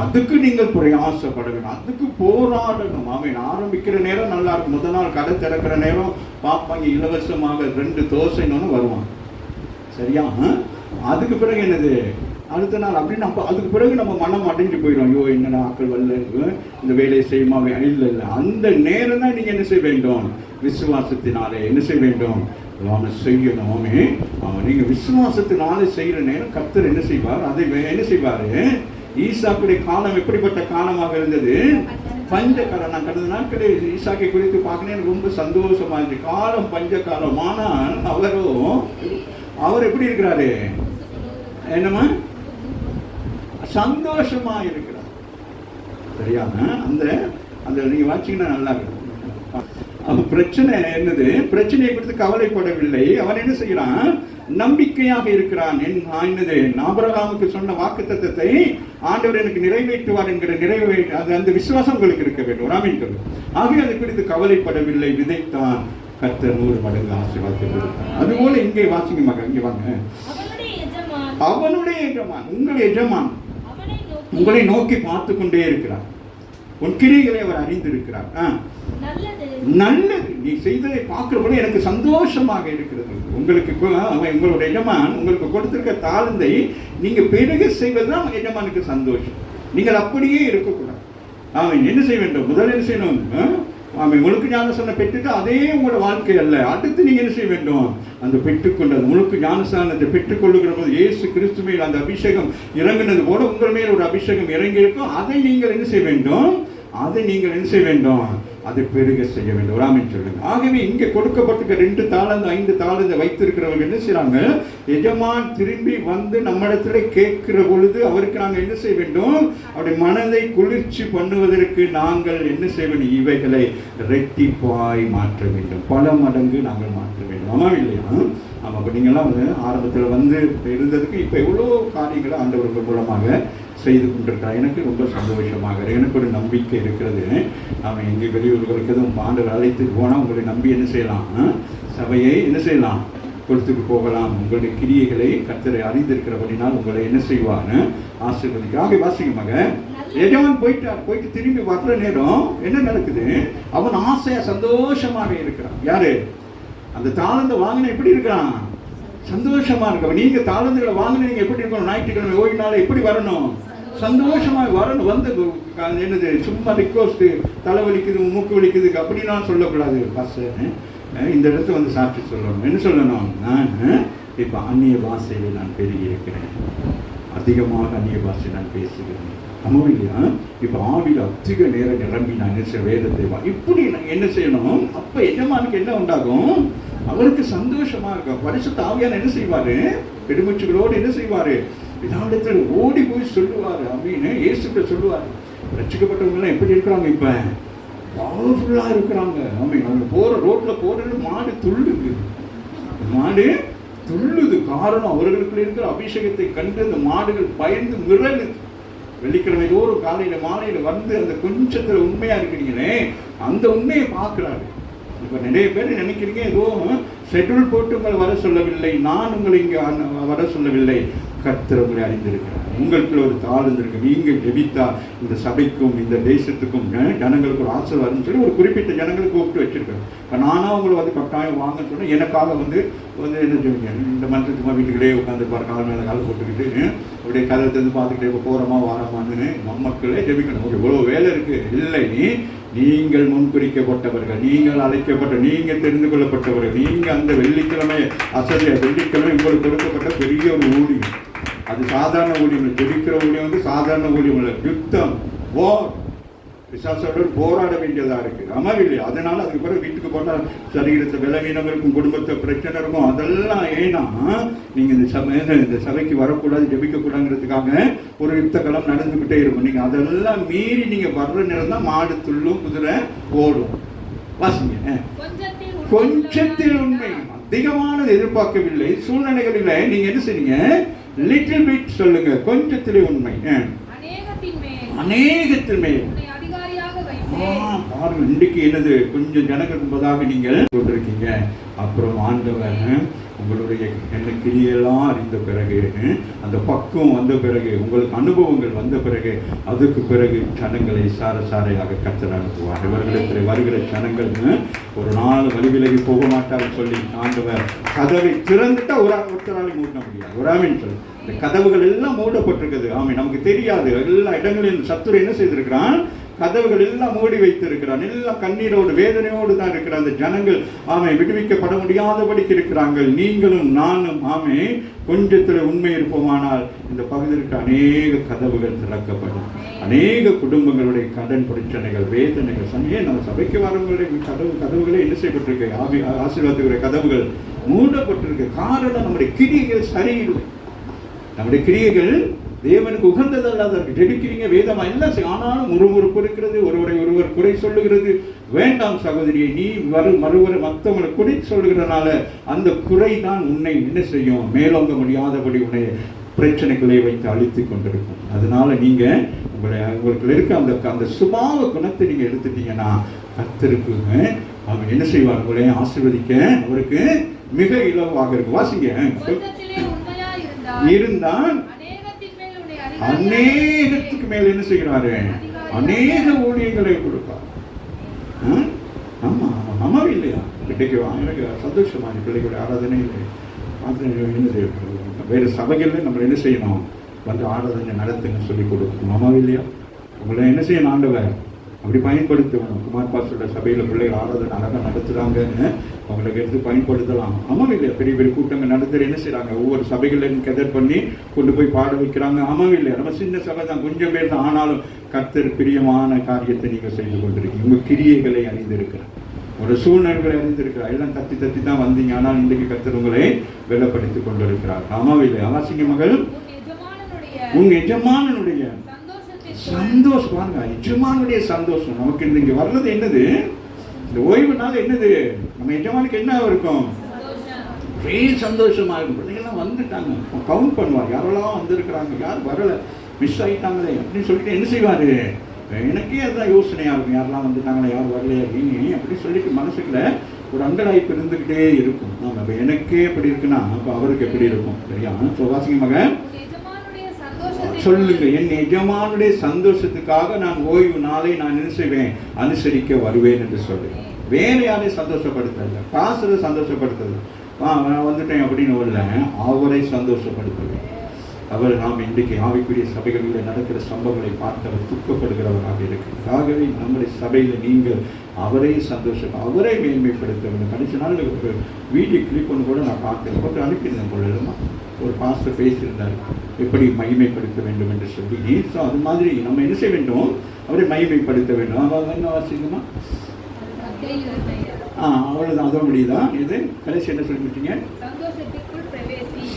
அதுக்கு நீங்கள் பிரயாசப்பட வேண்டும், அதுக்கு போராடணும். அவன் ஆரம்பிக்கிற நேரம் நல்லா இருக்கும். முதல் நாள் கடை திறக்கிற நேரம் பார்ப்பாங்க, இலவசமாக 2 தோசைன்னு வருவான். சரியா? அதுக்கு பிறகு என்னது, அடுத்த நாள் அப்படின்னு அப்போ அதுக்கு பிறகு நம்ம மனம் அடைஞ்சு போயிடும். ஐயோ என்னடா ஆக்கள் வரல, இந்த வேலையை செய்யுமா? இல்லை இல்லை, அந்த நேரம் தான் நீங்கள் என்ன செய்ய வேண்டும், விசுவாசத்தினாலே என்ன செய்ய வேண்டும், அவனை செய்யணும். அவன் நீங்கள் விசுவாசத்தினாலே செய்கிற நேரம் கர்த்தர் என்ன செய்வார், அதை என்ன செய்வார். ஈசாக்குடைய காலம் எப்படிப்பட்ட காலமாக இருந்தது, பஞ்ச காலம். நான் கடந்த நாட்களில் ஈசாக்கை குறித்து பார்க்கணும், எனக்கு ரொம்ப சந்தோஷமா இருந்துச்சு. காலம் பஞ்ச காலம். ஆனால் அவர் எப்படி இருக்கிறாரு, என்னமா சந்தோஷமா இருக்கிறார். சரியான அந்த அந்த நீங்க வாட்சிங்கன்னா நல்லா இருக்கும். அவன் பிரச்சனை என்னது, பிரச்சனையை குறித்து கவலைப்படவில்லை. அவன் என்ன செய்யறான், நம்பிக்கையாக இருக்கிறான். என்னது, ஆபிரகாமுக்கு சொன்ன வாக்குத்தத்தத்தை ஆண்டவர் எனக்கு நிறைவேற்றுவார் என்கிற அந்த விசுவாசம் உங்களுக்கு இருக்க வேண்டும். ஆமென் சொல்லு. ஆகவே அதை குறித்து கவலைப்படவில்லை, விதைத்தான், கர்த்தர் 100 மடங்கு ஆசீர்வாதத்தை கொடுத்தார். அதுபோல இங்கே வாசிங்க மகன், இங்கே வாங்க. அவனுடைய எஜமான், உங்கள் எஜமான் உங்களை நோக்கி பார்த்து கொண்டே இருக்கிறார். உன் கிரியைகளை அவர் அறிந்திருக்கிறார். நல்லது, நீ செய்ததை பார்க்கிறபோது எனக்கு சந்தோஷமாக இருக்கிறது. உங்களுக்கு உங்களுடைய எஜமான் உங்களுக்கு கொடுத்திருக்க தாளந்தை நீங்க பெருக செய்வதுதான் எஜமானுக்கு சந்தோஷம். நீங்கள் அப்படியே இருக்கக்கூடாது. அவன் என்ன செய்ய வேண்டும், முதல்ல என்ன செய்யணும், அவன் முழுக்கு ஞானஸ்தானம் பெற்றுட்டு அதே உங்களோட வாழ்க்கை அல்ல. அடுத்து நீங்க என்ன செய்ய வேண்டும், அந்த பெற்றுக்கொண்ட முழுக்கு ஞானஸ்தானத்தை பெற்றுக்கொள்ளுகிற போது இயேசு கிறிஸ்து மேல் அந்த அபிஷேகம் இறங்கினது போல உங்கள் மேல் ஒரு அபிஷேகம் இறங்கி இருக்கும். அதை நீங்கள் என்ன செய்ய வேண்டும், அதை பெருக செய்ய வேண்டும். ஆமென் சொல்லுங்க. ஆகவே இங்கே கொடுக்கப்பட்டிருக்க 2 தாளந்து 5 தாளந்து வைத்திருக்கிறவர்கள் என்ன செய்யறாங்க, எஜமான் திரும்பி வந்து நம்மிடத்துல கேட்கிற பொழுது அவருக்கு நாங்கள் என்ன செய்ய வேண்டும், அவருடைய மனதை குளிர்ச்சி பண்ணுவதற்கு நாங்கள் என்ன செய்ய வேண்டும், இவைகளை ரெட்டிப்பாய் மாற்ற வேண்டும், பல மடங்கு நாங்கள் மாற்ற வேண்டும். ஆமா இல்லையா? ஆமா. அப்போ நீங்கள்லாம் ஆரம்பத்தில் இருந்ததுக்கு இப்போ எவ்வளோ காரியங்களை ஆண்டவர்கள் மூலமாக செய்து கொண்டிருக்கிறார். எனக்கு ரொம்ப சந்தோஷமாக, எனக்கு ஒரு நம்பிக்கை இருக்கிறது. நாம் எங்கே வெளியூர்களுக்கு எதுவும் ஆண்டவர் அழைத்துட்டு போனால் உங்களை நம்பி என்ன செய்யலாம், சபையை என்ன செய்யலாம், கொடுத்துட்டு போகலாம். உங்களுடைய கிரியைகளை கர்த்தரை அறிந்திருக்கிறபடினால் உங்களை என்ன செய்வான்னு ஆசீர்வதிக்கிறாங்க. வாசிக்கமாக எஜமான் போயிட்டு திரும்பி வர்ற நேரம் என்ன நடக்குது, அவன் ஆசையா சந்தோஷமாக இருக்கிறான். யாரு, அந்த தாளந்தை வாங்கின எப்படி இருக்கிறான், சந்தோஷமா இருக்க. நீங்க தாளந்துகளை வாங்கின நீங்க எப்படி இருக்கணும், ஞாயிற்றுக்கிழமை ஓய்வு நாள் எப்படி வரணும், சந்தோஷமாக வரணும். வந்து என்னது சும்மா ரிக்வஸ்ட், தலைவலிக்குது மூக்கு வலிக்குது அப்படின்னா சொல்லக்கூடாது. இந்த இடத்துல வந்து சாட்சி சொல்லணும். என்ன சொல்லணும், நான் இப்போ அந்நிய பாஷையில் நான் பெருகி இருக்கிறேன், அதிகமாக அந்நிய பாஷை நான் பேசுகிறேன். ஆமாம் இல்லையா? இப்போ ஆவியில் அதிக நேரம் நிரம்பி நான் என்ன வேதத்தை இப்படி நான் என்ன செய்யணும். அப்போ எஜமானுக்கு என்ன உண்டாகும், அவருக்கு சந்தோஷமா இருக்கும். பரிசுத்த ஆவியான என்ன செய்வாரு, பெருமூச்சுகளோடு என்ன செய்வாரு, பிதாவிடத்தில் ஓடி போய் சொல்லுவாரு அப்படின்னு இயேசுகிட்ட சொல்லுவாரு. ரட்சிக்கப்பட்டவங்க எல்லாம் எப்படி இருக்கிறாங்க, இப்ப பவர்ஃபுல்லா இருக்கிறாங்க. அவங்க போற ரோட்ல போறது மாடு துள்ளுது. காரணம் அவர்களுக்குள்ள இருக்கிற அபிஷேகத்தை கண்டு அந்த மாடுகள் பயந்து மிரளுது. வெள்ளிக்கிழமை தோறும் காலையில மாலையில வந்து அந்த கொஞ்சத்துல உண்மையா இருக்கிறீங்களே, அந்த உண்மையை பார்க்கிறாரு. இப்ப நிறைய பேர் நினைக்கிறீங்க ஏதோ ஷெட்யூல் போட்டு உங்களை வர சொல்லவில்லை, நான் உங்களை இங்க வர சொல்லவில்லை. கர்த்தர் உங்களை அறிந்திருக்கிறார். உங்களுக்கு ஒரு தாளந்து இருக்கு. நீங்கள் ஜெபித்தா இந்த சபைக்கும் இந்த தேசத்துக்கும் ஜனங்களுக்கு ஒரு ஆசீர்வாதம் சொல்லி ஒரு குறிப்பிட்ட ஜனங்களுக்கு கூப்பிட்டு வச்சிருக்கேன். இப்போ நானா உங்களை வந்து கட்டாயம் வாங்க சொன்னேன். எனக்காக வந்து என்ன சொல்லுங்க, இந்த மனுஷத்துமா வீட்டுக்கிட்டே உட்காந்துருப்பார், கால் மேலே கால் போட்டுக்கிட்டு அப்படியே கதை தந்து பார்த்துக்கிட்டே இப்போ போகிறோமா வாரமான்னு மக்களே ஜெபிக்கணும். இவ்வளோ வேலை இருக்கு. இல்லை, நீங்கள் முன்குறிக்கப்பட்டவர்கள், நீங்கள் அழைக்கப்பட்ட, நீங்கள் தெரிந்து கொள்ளப்பட்டவர்கள். நீங்கள் அந்த வெள்ளிக்கிழமை வெள்ளிக்கிழமை உங்களுக்கு கொடுக்கப்பட்ட பெரிய ஒரு ஊழியம். அது சாதாரண ஊழியம் இல்லை. ஜெபிக்கிற ஊழியம் வந்து சாதாரண ஊழியம் இல்லை, யுத்தம். வார், பிசாசோடு போராட வேண்டியதா இருக்கு. ஆமாவில்லை? அதனால அதுக்கு பிறகு வீட்டுக்கு போனா சரீரத்தை பலவீனம் இருக்கும், குடும்பத்தை பிரச்சனை இருக்கும். அதெல்லாம் ஏன்னா நீங்க இந்த சபைக்கு வரக்கூடாது, ஜெபிக்க கூடாதுங்கிறதுக்காக ஒரு யுத்த களம் நடந்துகிட்டே இருக்கும். நீங்க அதெல்லாம் மீறி நீங்க வர்ற நேரம் தான் மாடு துள்ளும், குதிரை ஓடும். வாசிங்க. கொஞ்சத்தில் உண்மை, அதிகமானது எதிர்பார்க்கவில்லை, சூழ்நிலைகளில் நீங்க என்ன செய்றீங்க, லிட்டில் பிட் சொல்லுங்க, கொஞ்சத்திலே உண்மை, அநேகத்தில் மேல் பாருங்க. இன்றைக்கு என்னது, கொஞ்சம் ஜனங்கள் என்பதாக நீங்கள் கொண்டிருக்கீங்க. அப்புறம் ஆண்டவர் உங்களுடைய என்ன கிரியெல்லாம் அறிந்த பிறகு, அந்த பக்குவம் வந்த பிறகு, உங்களுக்கு அனுபவங்கள் வந்த பிறகு, அதுக்கு பிறகு ஜனங்களை சாரையாக கர்த்தர் அனுப்புவார். இவர்களிடத்தில் வருகிற ஜனங்கள் ஒரு நாள் வழிவிலகி போக மாட்டார்கள் சொல்லி ஆண்டவர் கதவை திறந்துட்டா ஒருத்தராலையும் மூட முடியாது. ஒரு ஆமீன் சொல்லு. இந்த கதவுகள் எல்லாம் மூடப்பட்டிருக்குது. ஆமீன். நமக்கு தெரியாது. எல்லா இடங்களிலும் சத்துரு என்ன செய்திருக்கிறான், கதவுகள் எல்லாம் மூடி வைத்திருக்கிறான். எல்லாம் கண்ணீரோடு வேதனையோடு தான் இருக்கிற அந்த ஜனங்கள் ஆமை விடுவிக்கப்பட முடியாதபடிக்கு இருக்கிறார்கள். நீங்களும் நானும் ஆமை கொஞ்சத்தில் உண்மை இருப்போமானால் இந்த பகுதிக்கு அநேக கதவுகள் திறக்கப்படும். அநேக குடும்பங்களுடைய கடன் பிரச்சனைகள், வேதனைகள், சமயம் நம்ம சபைக்கு வரவங்களுடைய கதவுகளே என்ன செய்யப்பட்டிருக்கு, ஆசீர்வாதத்துக்குரிய கதவுகள் மூடப்பட்டிருக்கு. காரணம் நம்முடைய கிரியைகள் சரியில்லை. நம்முடைய கிரியைகள் தேவனுக்கு உகந்ததல்லாத ஜெபிக்கிறீங்க, வேதமா எல்லாம் ஆனாலும் முறுமுறுப்பு இருக்கிறது, ஒருவர் குறை சொல்லுகிறது. வேண்டாம் சகோதரியை, நீ மறுவரை மற்றவங்களை குறை சொல்லுகிறதுனால அந்த குறை தான் உன்னை என்ன செய்யும், மேலோங்க முடியாதபடி உன்னை பிரச்சனைகளை வைத்து அழித்து கொண்டிருக்கும். அதனால நீங்க உங்களுக்கு இருக்க அந்த சுபாவ குணத்தை நீங்க எடுத்துட்டீங்கன்னா கர்த்தருக்கு அவன் என்ன செய்வார், உங்களை ஆசீர்வதிக்க அவருக்கு மிக இலவாக இருக்கும். வாசிங்க. இருந்தால் அநேகத்துக்கு மேல் என்ன செய்கிறாரு, அநேக ஊழியர்களை கொடுப்பார். ஆமா ஆமாவே இல்லையா? இன்றைக்கு எனக்கு சந்தோஷமா பிள்ளைகளுடைய ஆராதனை என்னது, வேறு சபைகளில் நம்ம என்ன செய்யணும், வந்து ஆராதனை நடத்துன்னு சொல்லி கொடுக்கணும். ஆமாவே இல்லையா? உங்களை என்ன செய்யணும், ஆண்டவர் அப்படி பயன்படுத்தணும். குமார் பாஸ்டரோட சபையில் பிள்ளைகள் ஆராதனை அழகாக நடத்துகிறாங்கன்னு அவங்களுக்கு எடுத்து பயன்படுத்தலாம். ஆமாம் இல்லையா? பெரிய பெரிய கூட்டங்கள் நடத்துகிற என்ன செய்கிறாங்க, ஒவ்வொரு சபைகளையும் கெதர் பண்ணி கொண்டு போய் பாட வைக்கிறாங்க. ஆமாம் இல்லையா? நம்ம சின்ன சபை தான், கொஞ்சம் பேர் தான். ஆனாலும் கர்த்தர் பிரியமான காரியத்தை நீங்கள் செய்து கொண்டிருக்கீங்க. உங்கள் கிரியைகளை அறிந்திருக்கிறார், ஒரு சூழ்நிலைகளை அறிந்திருக்கிறார். எல்லாம் தத்தி தத்தி தான் வந்தீங்க. ஆனால் இன்றைக்கு கர்த்தர் உங்களை வெள்ளப்படுத்தி கொண்டிருக்கிறார். ஆமாம் இல்லையா? வாசிங்க மகள். உங்க எஜமானனுடைய சந்தோஷம் பாருங்க, எஜமானுடைய சந்தோஷம். நமக்கு இங்க வர்றது என்னது, இந்த ஓய்வு நாள் என்னது, நம்ம எஜமானுக்கு என்ன இருக்கும், ஒரே சந்தோஷமா இருக்கும். பிள்ளைங்கெல்லாம் வந்துட்டாங்க, கவுண்ட் பண்ணுவார், யாரெல்லாம் வந்திருக்கிறாங்க, யார் வரல, மிஸ் ஆகிட்டாங்களே அப்படின்னு சொல்லிட்டு என்ன செய்வாரு, எனக்கே அதுதான் யோசனையா இருக்கும், யாரெல்லாம் வந்துட்டாங்களே, யார் வரலையா அப்படின்னு அப்படி சொல்லிட்டு மனசுக்குள்ள ஒரு அங்கலாய்ப்பு இருந்துகிட்டே இருக்கும். நம்ம எனக்கே எப்படி இருக்குன்னா அப்போ அவருக்கு எப்படி இருக்கும், சரியா? வாசிங்க மகன் சொல்லுங்க, என் எஜமானுடைய சந்தோஷத்துக்காக நான் ஓய்வு நாளை நான் என்ன செய்வேன், அனுசரிக்க வருவேன் என்று சொல்லுவேன். வேற யாரையும் சந்தோஷப்படுத்தல, காசுல சந்தோஷப்படுத்தல, நான் வந்துட்டேன் அப்படின்னு இல்லை, அவரை சந்தோஷப்படுத்துவேன். அவர் நாம் இன்றைக்கு ஆவிக்குரிய சபைகளில் நடக்கிற சம்பவங்களை பார்த்து அவர் துக்கப்படுகிறவராக இருக்கிறார். ஆகவே நம்முடைய சபையில் நீங்கள் அவரை அவரை மேன்மைப்படுத்த வேண்டும். கடைசி நாள் ஒரு வீடியோ கிளிப் ஒன்று கூட நான் பார்த்தேன், போட்டு அனுப்பியிருந்தேன் போல. ஒரு பாஸ்டர் பேசியிருந்தார், எப்படி மகிமைப்படுத்த வேண்டும் என்று சொல்லி. ஸோ அது மாதிரி நம்ம என்ன செய்ய வேண்டும், அவரை மகிமைப்படுத்த வேண்டும். அதாவது என்ன வாசிக்கணுமா, அவ்வளோதான், அதோ முடியுதான். இது கடைசி என்ன சொல்லிவிட்டீங்க,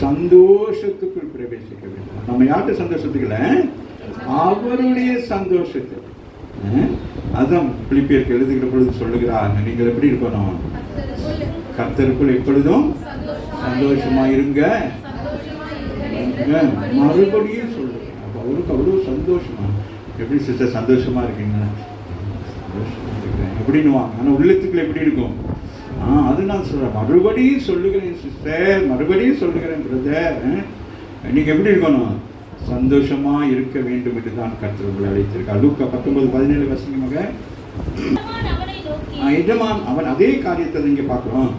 சந்தோஷத்துக்குள் பிரவேசிக்க வேண்டும். நம்ம யார்கிட்ட சந்தோஷத்துக்குல, அவருடைய சந்தோஷத்துக்கு. அதான் பிலிப்பியருக்கு எழுதுகிற பொழுது சொல்லுகிறார், நீங்கள் எப்படி இருக்கணும், கர்த்தருக்குள் எப்பொழுதும் சந்தோஷமா இருங்க. மறுபடியும் சொல்லுங்க. அப்போ அவருக்கு அவ்வளோ சந்தோஷமா, எப்படி சிஸ்டர் சந்தோஷமா இருக்கீங்க, எப்படின்னு வாங்க. ஆனால் உள்ளத்துக்குள்ள எப்படி இருக்கும், அது நான் சொல்றேன், மறுபடியும் சொல்லுகிறேன் சிஸ்டர், மறுபடியும் சொல்லுகிறேன் பிரதர், நீங்க எப்படி இருக்கணும், சந்தோஷமா இருக்க வேண்டும் என்று தான் கர்த்தர் உங்களை அழைத்திருக்கார். லூக்கா 19:17 வசனமாக எஜமான் அவன் அதே காரியத்தை நீங்க பார்க்கிறோம்.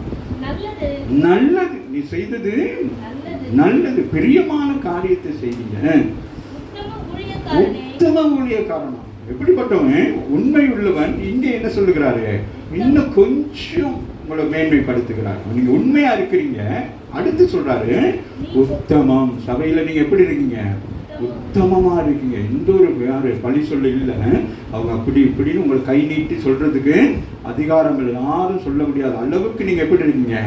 நல்லது நீ செய்தது நல்லது, பிரியமான காரியத்தை செய்வீங்க, உத்தம ஊழியக்காரனா. எப்படிப்பட்டவன், உண்மை உள்ளவன். இங்க என்ன சொல்லுகிறாரு, இன்னும் கொஞ்சம் உங்களை மேன்மைப்படுத்துகிறார். நீங்க உண்மையா இருக்கிறீங்க. அடுத்து சொல்றாரு உத்தமம். சபையில நீங்க எப்படி இருக்கீங்க, உத்தமமா இருக்கீங்க. எந்த ஒரு யாரு பழி சொல்ல இல்லை. அவங்க அப்படி இப்படின்னு உங்களை கை நீட்டி சொல்றதுக்கு அதிகாரம் இல்லை. யாரும் சொல்ல முடியாத அளவுக்கு நீங்க எப்படி இருக்கீங்க?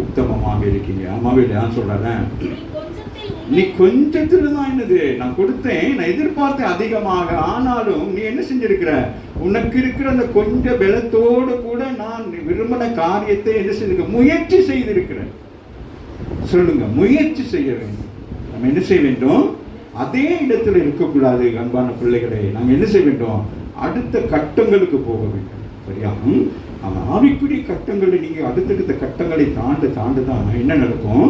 உத்தமமாக இருக்கீங்க. ஆமாவே நான் சொல்றேன். நீ கொஞ்சத்துல தான் என்னது நான் கொடுத்தேன், நான் எதிர்பார்த்தேன் அதிகமாக. ஆனாலும் நீ என்ன செஞ்சிருக்கிற? உனக்கு இருக்கிற அந்த கொஞ்சம் பலத்தோடு கூட நான் விரும்பின காரியத்தை என்ன செய்திருக்க? முயற்சி செய்திருக்கிறேன். சொல்லுங்க, முயற்சி செய்ய வேண்டும். நம்ம என்ன செய்ய வேண்டும்? அதே இடத்துல இருக்கக்கூடாது. அன்பான பிள்ளைகளே, நாங்கள் என்ன செய்ய வேண்டும்? அடுத்த கட்டங்களுக்கு போக வேண்டும். சரியா? ஆவிக்குரிய கட்டங்களை நீங்க அடுத்தடுத்த கட்டங்களை தாண்டுதான் என்ன நடக்கும்?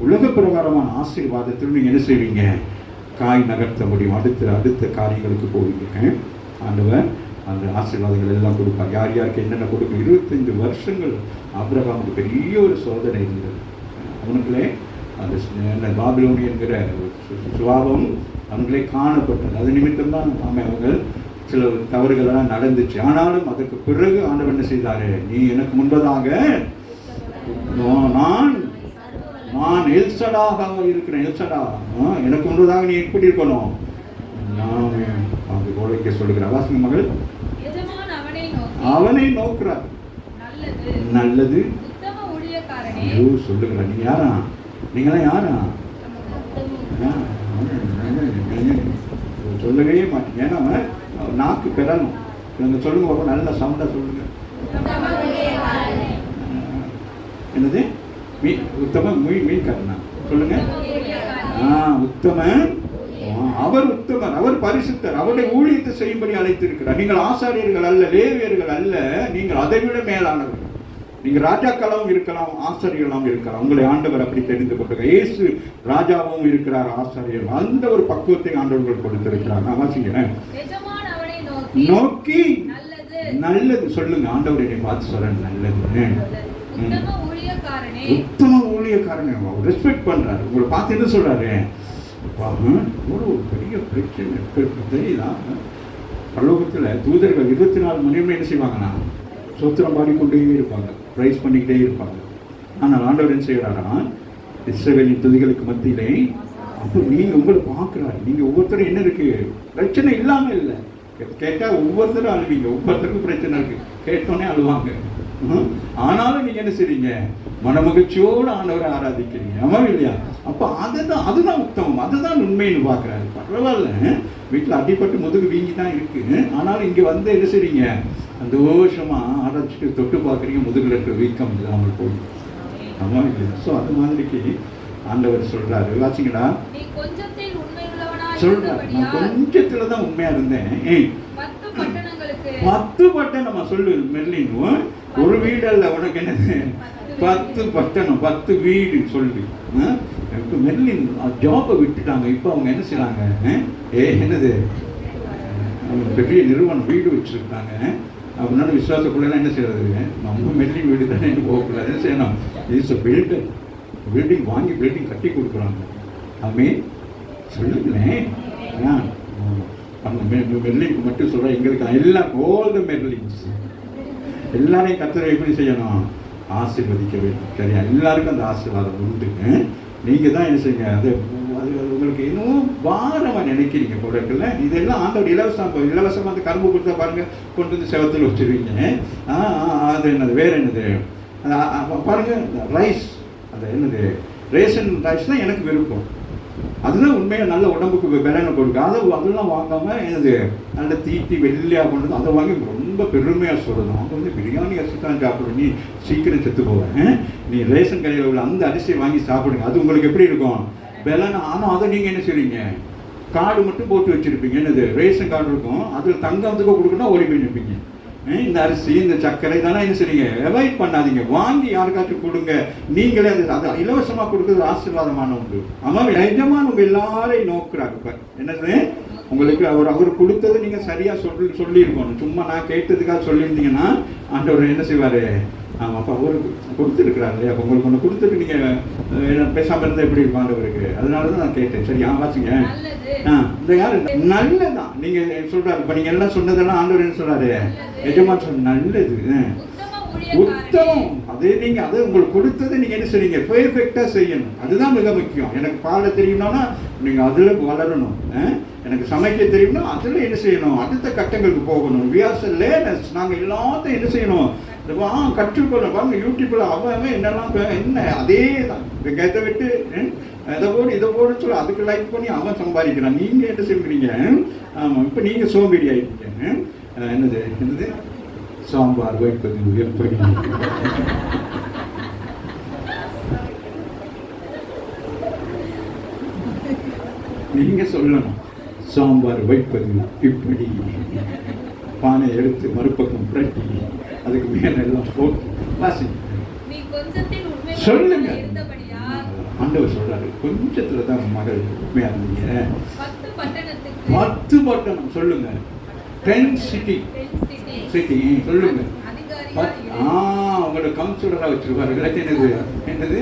உலக பிரகாரமான ஆசீர்வாதத்தில் நீங்க என்ன செய்வீங்க? காய் நகர்த்த முடியும். அடுத்த காரியங்களுக்கு போவீங்க. ஆண்டவர் அந்த ஆசீர்வாதங்கள் எல்லாம் கொடுப்பார். யார் யாருக்கு என்னென்ன கொடுக்கும்? 25 வருஷங்கள் ஆபிரகாமுக்கு பெரிய ஒரு சோதனை இருந்தது. அவனுக்குள்ளே அந்த பாபிலோனி என்கிற சுபாவம் அவங்களே காணப்பட்டது. அது நிமித்தம் தான் அவங்க சில தவறுகளெல்லாம் நடந்துச்சு. ஆனாலும் அதற்கு பிறகு ஆண்டவர் என்ன செய்தாரு? நீ எனக்கு முன்பதாக நான் எல்சடாக இருக்கிறேன். எல்சடா எனக்கு முன்பதாக நீ எப்படி இருக்கணும்? நான் அந்த கோலைக்கு சொல்லுகிறார். வாசிங்க மகள். அவனை நோக்குறார். நல்லது சொல்லுகிறார். நீங்க யாரா? நீங்களாம் யாரா? சொல்லவே மாட்டீங்க. ஏன்னா நாக்கு பெறணும். நீங்க சொல்லுங்க பாப்பா, நல்ல சவுண்டா சொல்லுங்க. என்னது? உத்தம மீன்காரனா? சொல்லுங்க. உத்தமன். அவர் உத்தமர், அவர் பரிசுத்தர், அவருடைய ஊழியத்தை செய்யும்படி அழைத்திருக்கிறார். நீங்கள் ஆசாரியர்கள் அல்ல, லேவியர்கள் அல்ல, நீங்கள் அதை விட மேலானவர்கள். நீங்க ராஜாக்களாகவும் இருக்கலாம், ஆசாரியர்களாகவும் இருக்கலாம். உங்களை ஆண்டவர் அப்படி தெரிந்து கொண்டிருக்க. இயேசு ராஜாவும் இருக்கிறார், ஆசாரியர். அந்த ஒரு பக்குவத்தை ஆண்டவர்கள் கொடுத்திருக்கிறார். நான் வாசிக்கிறேன். நோக்கி நல்லது சொல்லுங்க. ஆண்டவரை பார்த்து சொல்றேன். நல்லது. உத்தம ஊழியக்காரனை ரெஸ்பெக்ட் பண்றாரு. உங்களை பார்த்து என்ன சொல்றாரு? ஒரு பெரிய பிரச்சனை தெரியுதா? பரலோகத்துல தூதர்கள் 24 மணி நேரம் என்ன செய்வாங்கன்னா சோத்திரம் பாடிக்கொண்டே இருப்பாங்க, பிரைஸ் பண்ணிக்கிட்டே இருப்பாங்க. ஆனால் ஆண்டவர் என்ன செய்யறாரா? இஸ்ரவேலின் துதிகளுக்கு மத்தியிலே அப்போ நீங்க உங்களை பார்க்கிறாரு. நீங்க ஒவ்வொருத்தரும் என்ன இருக்கு? பிரச்சனை இல்லாம இல்லை. கேட்டா ஒவ்வொருத்தரும் அழுவீங்க. ஒவ்வொருத்தருக்கும் பிரச்சனை இருக்கு, கேட்டோன்னே அழுவாங்க. ஆனாலும் நீங்க என்ன செய்றீங்க? மனமகிழ்ச்சியோடு ஆண்டவரை ஆராதிக்கிறீங்க. ஆமா இல்லையா? அப்ப அதுதான் உத்தமம், அதுதான் உண்மைன்னு பாக்குறாரு. பரவாயில்ல, வீட்டுல அடிப்பட்டு முதுகு வீங்கி தான் இருக்கு. ஆனாலும் இங்க வந்து என்ன செய்றீங்க? சந்தோஷமா ஆராய்ச்சிட்டு தொட்டு பாக்குறீங்க, முதுகுல இருக்க வீக்கம் இல்லாமல் போய். ஆமா இல்லையா? ஸோ அது மாதிரிக்கு ஆண்டவர் சொல்றாரு. வாசிங்களா? சொல்றாரு, நான் கொஞ்சத்துல தான் உண்மையா இருந்தேன். 10 பட்டணமா சொல்லு மெர்லின். ஒரு வீடு அல்ல, உனக்கு என்னது? 10 பட்டணம், 10 வீடு சொல்லு. மெர்லின் ஜாபை விட்டுட்டாங்க. இப்போ அவங்க என்ன செய்யறாங்க? என்னது பெரிய நிறுவனம் வீடு வச்சிருக்காங்க. அப்படின்னா விசுவாசக்குள்ள என்ன செய்யறது? நம்ம மெர்லின் வீடு தானே போகக்கூடாது. என்ன செய்யணும்? Is builder. பில்டிங் வாங்கி பில்டிங் கட்டி கொடுக்குறாங்க. அதுமே சொல்லுங்களேன். மெர்லினுக்கு மட்டும் சொல்றேன், எங்களுக்கு எல்லாம் ஆல் தி மெர்லின்ஸ் எல்லாரையும் கர்த்தரை எப்படி செய்யணும்? ஆசீர்வதிக்க வேண்டும். சரியா? எல்லாருக்கும் அந்த ஆசீர்வாதம் உண்டுங்க. நீங்க தான் என்ன செய்யுங்க? அது உங்களுக்கு இன்னும் பாரமா நினைக்கிறீங்க போல இருக்குல்ல. இதெல்லாம் ஆண்டவர் இலவசமா அந்த கரும்பு கொடுத்தா பாருங்க, கொண்டு வந்து செவத்தில் வச்சிருவீங்க. அது என்னது? வேற என்னது? பாருங்க, ரைஸ், அது என்னது? ரேஷன் ரைஸ் தான் எனக்கு விருப்பம். அதுதான் உண்மையாக நல்ல உடம்புக்கு பலனை கொடுக்கும். அதெல்லாம் வாங்காம என்னது நல்ல தீட்டி வெள்ளையாக கொண்டு அதை வாங்கி ரொம்ப பெருமையாக சொல்லணும். அவங்க வந்து பிரியாணி அரிசி தான் சாப்பிடும், நீ சீக்கிரம் செத்து போவேன். நீ ரேஷன் கடையில் உள்ள அந்த அரிசியை வாங்கி சாப்பிடுங்க, அது உங்களுக்கு எப்படி இருக்கும்? பலன். ஆனால் அதை நீங்கள் என்ன செய்வீங்க? கார்டு மட்டும் போட்டு வச்சுருப்பீங்க. என்னது? ரேஷன் கார்டு இருக்கும், அதில் தங்கத்துக்கு கொடுக்கணும், ஓடி போய் நிற்பீங்க. இந்த அரிசி, இந்த சர்க்கரை இதெல்லாம் என்ன செய்றீங்க? அவாய்ட் பண்ணாதீங்க. வாங்கி யாருக்காச்சும் கொடுங்க. நீங்களே அது இலவசமாக கொடுக்குறது ஆசீர்வாதமான உண்டு. ஆமாம், நிஜமான உங்க எல்லாரையும் நோக்குறாங்க. இப்போ என்னது? உங்களுக்கு அவர் கொடுத்தது நீங்க சரியா சொல்லியிருக்கணும். சும்மா நான் கேட்டதுக்காக சொல்லியிருந்தீங்கன்னா ஆண்டவர் என்ன செய்வாரு? ஆமாம், அப்போ அவருக்கு கொடுத்துருக்குறாரு இல்லையா? அப்போ உங்களுக்கு ஒன்று கொடுத்துட்டு நீங்கள் பேசாமல் இருந்தால் எப்படி இருக்கும் ஆண்டவருக்கு? அதனால தான் நான் கேட்டேன். சரி, வாசிங்க. இந்த யாரு? நல்லதான் நீங்க சொல்றாரு. இப்போ நீங்கள் எல்லாம் சொன்னதெல்லாம் ஆண்டவர் என்ன சொல்றாரு? எஜமான் சொன்ன நல்லது, உத்தமம். அதே நீங்க அதை உங்களுக்கு கொடுத்ததை நீங்க என்ன செய்றீங்க? பெர்ஃபெக்டா செய்யணும். அதுதான் மிக முக்கியம். எனக்கு பாட தெரியும்னா நீங்கள் அதில் வளரணும். எனக்கு சமைக்க தெரியும்னா அதில் என்ன செய்யணும், அடுத்த கட்டங்களுக்கு போகணும். வியாச லேர்னர்ஸ் நாங்கள் எல்லாத்தையும் என்ன செய்யணும், கற்றுக்கொள்ளணும். பாருங்க யூடியூப்பில் அவன் என்னெல்லாம் என்ன அதே தான் இதை விட்டு இதை போடு சொல்லி அதுக்கு லைக் பண்ணி அவன் சம்பாதிக்கிறான். நீங்கள் என்ன செய்கிறீங்க? ஆமாம், இப்போ நீங்கள் சோம்பேறி ஆகிட்டீங்க. என்னது சாம்பார் வைப்பது எப்படி? நீங்க சொல்லணும் சாம்பார் வைப்பது இப்படி. பானை எடுத்து மறுபக்கம் புரட்டி அதுக்கு மேல எல்லாம் போட்டு வாசி சொல்லுங்க. ஆண்டவர் சொல்றாரு, கொஞ்சத்துல தான் மகள் உண்மையா இருந்தீங்க. 10 பட்டணம் சொல்லுங்க. 10 சிட்டி சொல்லுங்க. உங்களோட கவுன்சிலரா வச்சிருப்பாரு. என்னது